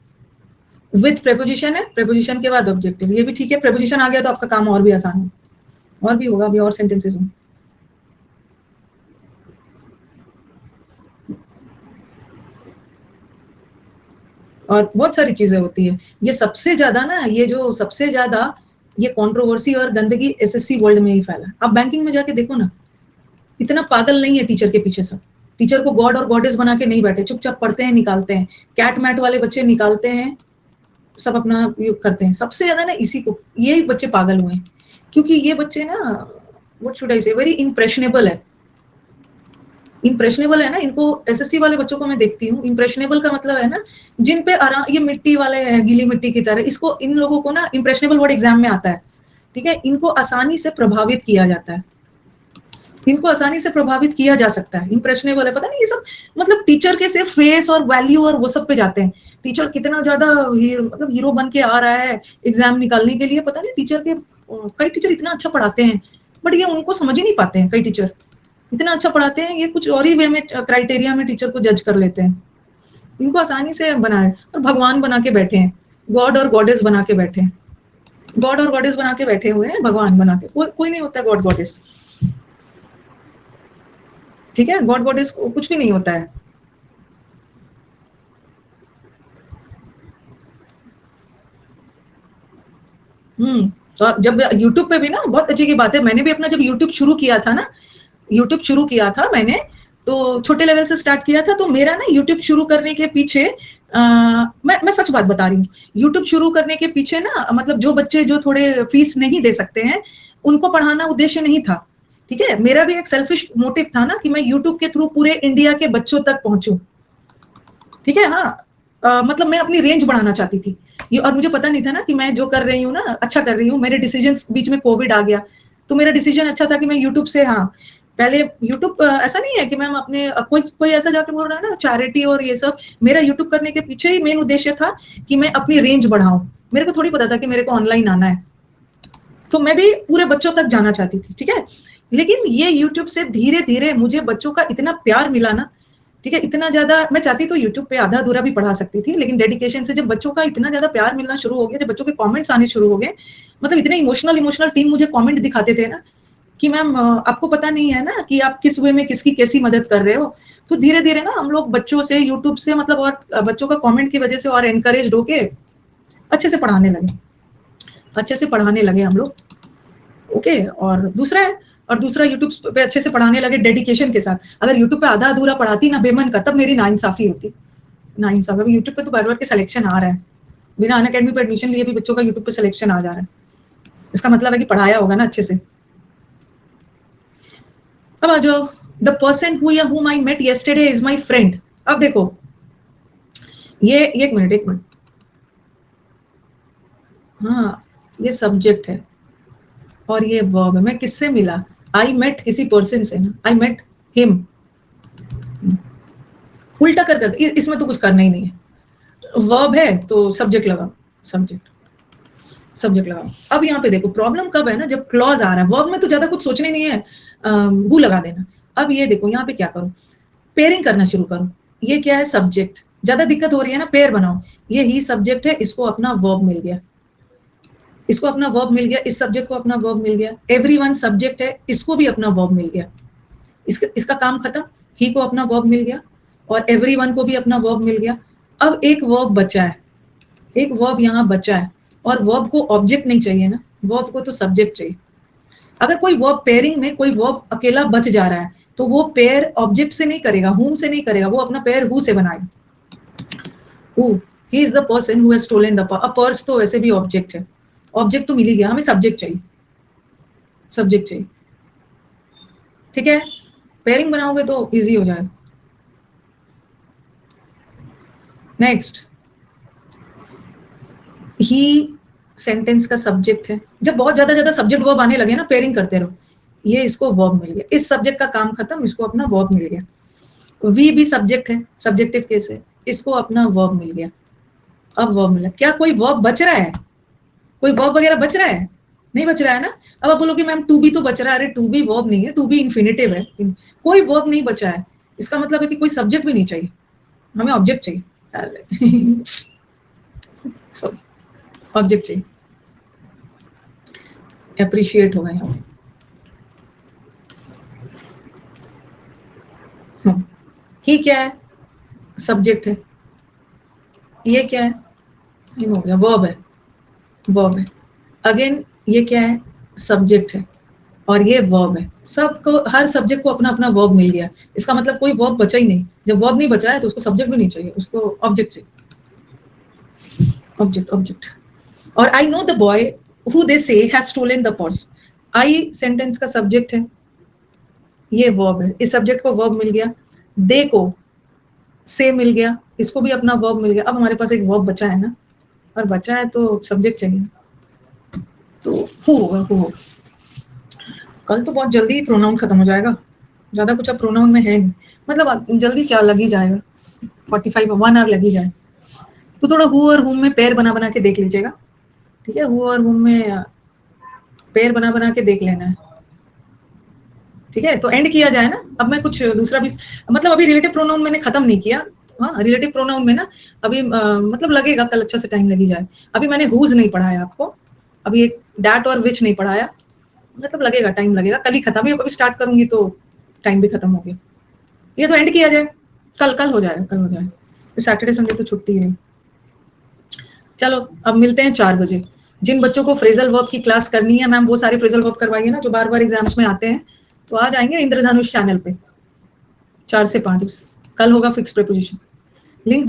विथ प्रेपोजिशन है, प्रेपोजिशन के बाद ऑब्जेक्टिव, ये भी ठीक है। प्रेपोजिशन आ गया तो आपका काम और भी आसान है, और भी होगा, अभी और सेंटेंसेस होंगे। और बहुत सारी चीजें होती है। ये सबसे ज्यादा ना, ये जो सबसे ज्यादा ये कंट्रोवर्सी और गंदगी एसएससी वर्ल्ड में ही फैला। आप बैंकिंग में जाके देखो ना, इतना पागल नहीं है टीचर के पीछे सब, टीचर को गॉड और गॉडेस बना के नहीं बैठे, चुपचाप पढ़ते हैं, निकालते हैं, कैट मैट वाले बच्चे निकालते हैं, सब अपना करते हैं। सबसे ज्यादा ना इसी को, ये बच्चे पागल हुए हैं, क्योंकि ये बच्चे ना, व्हाट शुड आई से, वेरी इम्प्रेशनेबल है। इम्प्रेशनेबल है ना, इनको एसएससी वाले बच्चों को मैं देखती हूँ, इम्प्रेशनेबल का मतलब है ना, जिन पे आराम, ये मिट्टी वाले हैं, गीली मिट्टी की तरह, इसको, इन लोगों को ना इम्प्रेशनेबल वर्ड एग्जाम में आता है, ठीक है, इनको आसानी से प्रभावित किया जाता है, इनको आसानी से प्रभावित किया जा सकता है, इम्प्रेशनेबल है। पता नहीं ये सब, मतलब टीचर के सिर्फ फेस और वैल्यू और वो सब पे जाते हैं, टीचर कितना ज्यादा मतलब हीरो बन के आ रहा है एग्जाम निकालने के लिए। पता नहीं टीचर के, कई टीचर इतना अच्छा पढ़ाते हैं, बट ये उनको समझ ही नहीं पाते हैं। कई टीचर इतना अच्छा पढ़ाते हैं, ये कुछ और ही वे में, क्राइटेरिया में टीचर को जज कर लेते हैं, इनको आसानी से बनाए, और भगवान बना के बैठे हैं, गॉड और गॉडेस बना के बैठे हैं, गॉड और गॉडेस बना के बैठे हुए हैं, भगवान बना के, कोई नहीं होता है गॉड गॉडेस, ठीक है, गॉड गॉडेस कुछ भी नहीं होता है। और जब यूट्यूब पे भी ना, बहुत अच्छी की बात है, मैंने भी अपना जब यूट्यूब शुरू किया था ना, यूट्यूब शुरू किया था मैंने, तो छोटे लेवल से स्टार्ट किया था, तो मेरा ना यूट्यूब शुरू करने के पीछे, मैं सच बात बता रही हूँ, यूट्यूब शुरू करने के पीछे ना, मतलब जो बच्चे जो थोड़े फीस नहीं दे सकते हैं, उनको पढ़ाना उद्देश्य नहीं था, ठीक है, मेरा भी एक सेल्फिश मोटिव था ना, कि मैं यूट्यूब के थ्रू पूरे इंडिया के बच्चों तक पहुंचूं, ठीक है। हाँ, मतलब मैं अपनी रेंज बढ़ाना चाहती थी ये, और मुझे पता नहीं था ना कि मैं जो कर रही हूँ ना अच्छा कर रही हूँ। मेरे डिसीजन, बीच में कोविड आ गया, तो मेरा डिसीजन अच्छा था कि मैं यूट्यूब से, हाँ, पहले यूट्यूब ऐसा नहीं है कि मैं अपने कोई ऐसा जाके बोल रहा है ना चैरिटी और ये सब, मेरा यूट्यूब करने के पीछे ही मेन उद्देश्य था कि मैं अपनी रेंज बढ़ाऊं। मेरे को थोड़ी पता था कि मेरे को ऑनलाइन आना है, तो मैं भी पूरे बच्चों तक जाना चाहती थी, ठीक है। लेकिन ये यूट्यूब से धीरे धीरे मुझे बच्चों का इतना प्यार मिला ना, ठीक है, इतना ज्यादा, मैं चाहती तो यूट्यूब पे आधा अधूरा भी पढ़ा सकती थी, लेकिन डेडिकेशन से जब बच्चों का इतना ज्यादा प्यार मिलना शुरू हो गया, जब बच्चों के कमेंट्स आने शुरू हो गए, मतलब इतने इमोशनल टीम मुझे कमेंट दिखाते थे ना, कि मैम आपको पता नहीं है ना कि आप किस वे में किसकी कैसी मदद कर रहे हो। तो धीरे धीरे ना हम लोग बच्चों से यूट्यूब से, मतलब, और बच्चों का कमेंट की वजह से और एनकरेज होके अच्छे से पढ़ाने लगे, अच्छे से पढ़ाने लगे हम लोग, ओके। और दूसरा यूट्यूब पे अच्छे से पढ़ाने लगे डेडिकेशन के साथ। अगर यूट्यूब पे आधा अधूरा पढ़ाती ना बेमन का, तब मेरी नाइंसाफी होती, नाइंसाफी। अभी यूट्यूब पे तो बार बार के सिलेक्शन आ रहा है, बिना अनअकैडमी पे एडमिशन लिए भी बच्चों का यूट्यूब पे सिलेक्शन आ जा रहा है, इसका मतलब है कि पढ़ाया होगा ना अच्छे से। अब आ जाओ, the person whom I met yesterday is my friend। अब देखो, ये एक मिनट, हाँ, ये सब्जेक्ट है और ये वर्ब है। मैं किससे मिला? आई मेट किसी पर्सन से ना, आई मेट हिम। उल्टा कर इसमें तो कुछ करना ही नहीं है, वर्ब है तो सब्जेक्ट लगाओ, सब्जेक्ट लगाओ। अब यहाँ पे देखो प्रॉब्लम कब है ना, जब क्लॉज आ रहा है। वर्ब में तो ज्यादा कुछ सोचने नहीं है, हु लगा देना। अब ये देखो यहाँ पे क्या करो, पेयरिंग करना शुरू करो। ये क्या है? सब्जेक्ट। ज्यादा दिक्कत हो रही है ना, पेयर बनाओ। ये ही सब्जेक्ट है, इसको अपना वर्ब मिल गया, इसको अपना वर्ब मिल गया, इस सब्जेक्ट को अपना वर्ब मिल गया। एवरीवन सब्जेक्ट है, इसको भी अपना वर्ब मिल गया, इसका काम खत्म। ही को अपना वर्ब मिल गया और एवरीवन को भी अपना वर्ब मिल गया। अब एक वर्ब बचा है, एक वर्ब यहाँ बचा है, और वर्ब को ऑब्जेक्ट नहीं चाहिए ना, वर्ब को तो सब्जेक्ट चाहिए। अगर कोई वर्ब पेयरिंग में कोई वर्ब अकेला बच जा रहा है तो वो पेयर ऑब्जेक्ट से नहीं करेगा, whom से नहीं करेगा, वो अपना पेयर who से बनाएगा। who, he is the person who has stolen the purse। Purse तो वैसे भी ऑब्जेक्ट है, ऑब्जेक्ट तो मिल ही गया, हमें सब्जेक्ट चाहिए, सब्जेक्ट चाहिए। ठीक है, पेयरिंग बनाओगे तो इजी हो जाएगा। नेक्स्ट, ही सेंटेंस का सब्जेक्ट है। जब बहुत ज्यादा सब्जेक्ट वर्ब आने लगे ना, पेयरिंग करते रहो। ये इसको वर्ब मिल गया, इस सब्जेक्ट का काम खत्म, इसको अपना वर्ब मिल गया। वी भी सब्जेक्ट है, सब्जेक्टिव केस है, इसको अपना वर्ब मिल गया। अब वर्ब मिला, क्या कोई वर्ब बच रहा है? कोई वर्ब वगैरह बच रहा है? नहीं बच रहा है ना। अब आप बोलोगे मैम टू बी तो बच रहा है। अरे टू बी वर्ब नहीं है, टू बी इन्फिनिटिव है, कोई वर्ब नहीं बचा है। इसका मतलब है कि कोई सब्जेक्ट भी नहीं चाहिए, हमें ऑब्जेक्ट चाहिए। सॉरी, ऑब्जेक्ट चाहिए। अप्रिशिएट होगा यहाँ। ही क्या है? सब्जेक्ट है। ये क्या है? ये हो गया, वर्ब है, वर्ब है। अगेन ये क्या है? सब्जेक्ट है, और ये वर्ब है। सबको, हर सब्जेक्ट को अपना अपना वर्ब मिल गया। इसका मतलब कोई वर्ब बचा ही नहीं। जब वर्ब नहीं बचा है तो उसको सब्जेक्ट भी नहीं चाहिए, उसको ऑब्जेक्ट चाहिए। Object, object. और I know the boy who they say has stolen the purse. I sentence का सब्जेक्ट है, ये वर्ब है, इस सब्जेक्ट को वर्ब मिल गया। दे को से मिल गया, इसको भी अपना वर्ब मिल गया। अब हमारे पास एक वर्ब बचा है ना, और बचा है तो सब्जेक्ट चाहिए, तो हु होगा, हु होगा। कल तो बहुत जल्दी प्रोनाउन खत्म हो जाएगा, ज्यादा कुछ अब प्रोनाउन में है नहीं, मतलब जल्दी क्या लग ही जाएगा, 45 1 आवर लग ही जाए। तो थोड़ा हु और हुम में पेयर बना बना के देख लीजिएगा। ठीक है, हु और हुम में पेयर बना बना के देख लेना है। ठीक है, तो एंड किया जाए ना। अब मैं कुछ दूसरा भी, मतलब अभी रिलेटिव प्रोनाउन मैंने खत्म नहीं किया। हाँ, रिलेटिव प्रोनाउन में ना अभी मतलब लगेगा कल अच्छा से टाइम लगी जाए। अभी मैंने हुज नहीं पढ़ाया आपको, अभी एक डैट और विच नहीं पढ़ाया, मतलब लगेगा, टाइम लगेगा। कल ही खत्म, अभी स्टार्ट करूंगी तो टाइम भी खत्म हो गया। ये तो एंड किया जाए, कल कल हो जाएगा, कल हो जाएगा। सैटरडे संडे तो छुट्टी है। चलो अब मिलते हैं 4 बजे। जिन बच्चों को फ्रेजल वर्ब की क्लास करनी है मैम, वो सारे फ्रेजल वर्ब करवाइए ना, जो बार बार एग्जाम्स में आते हैं, तो आ जाएंगे इंद्रधनुष चैनल पे 4 से 5। कल होगा फिक्स प्रीपोजिशन, लिंक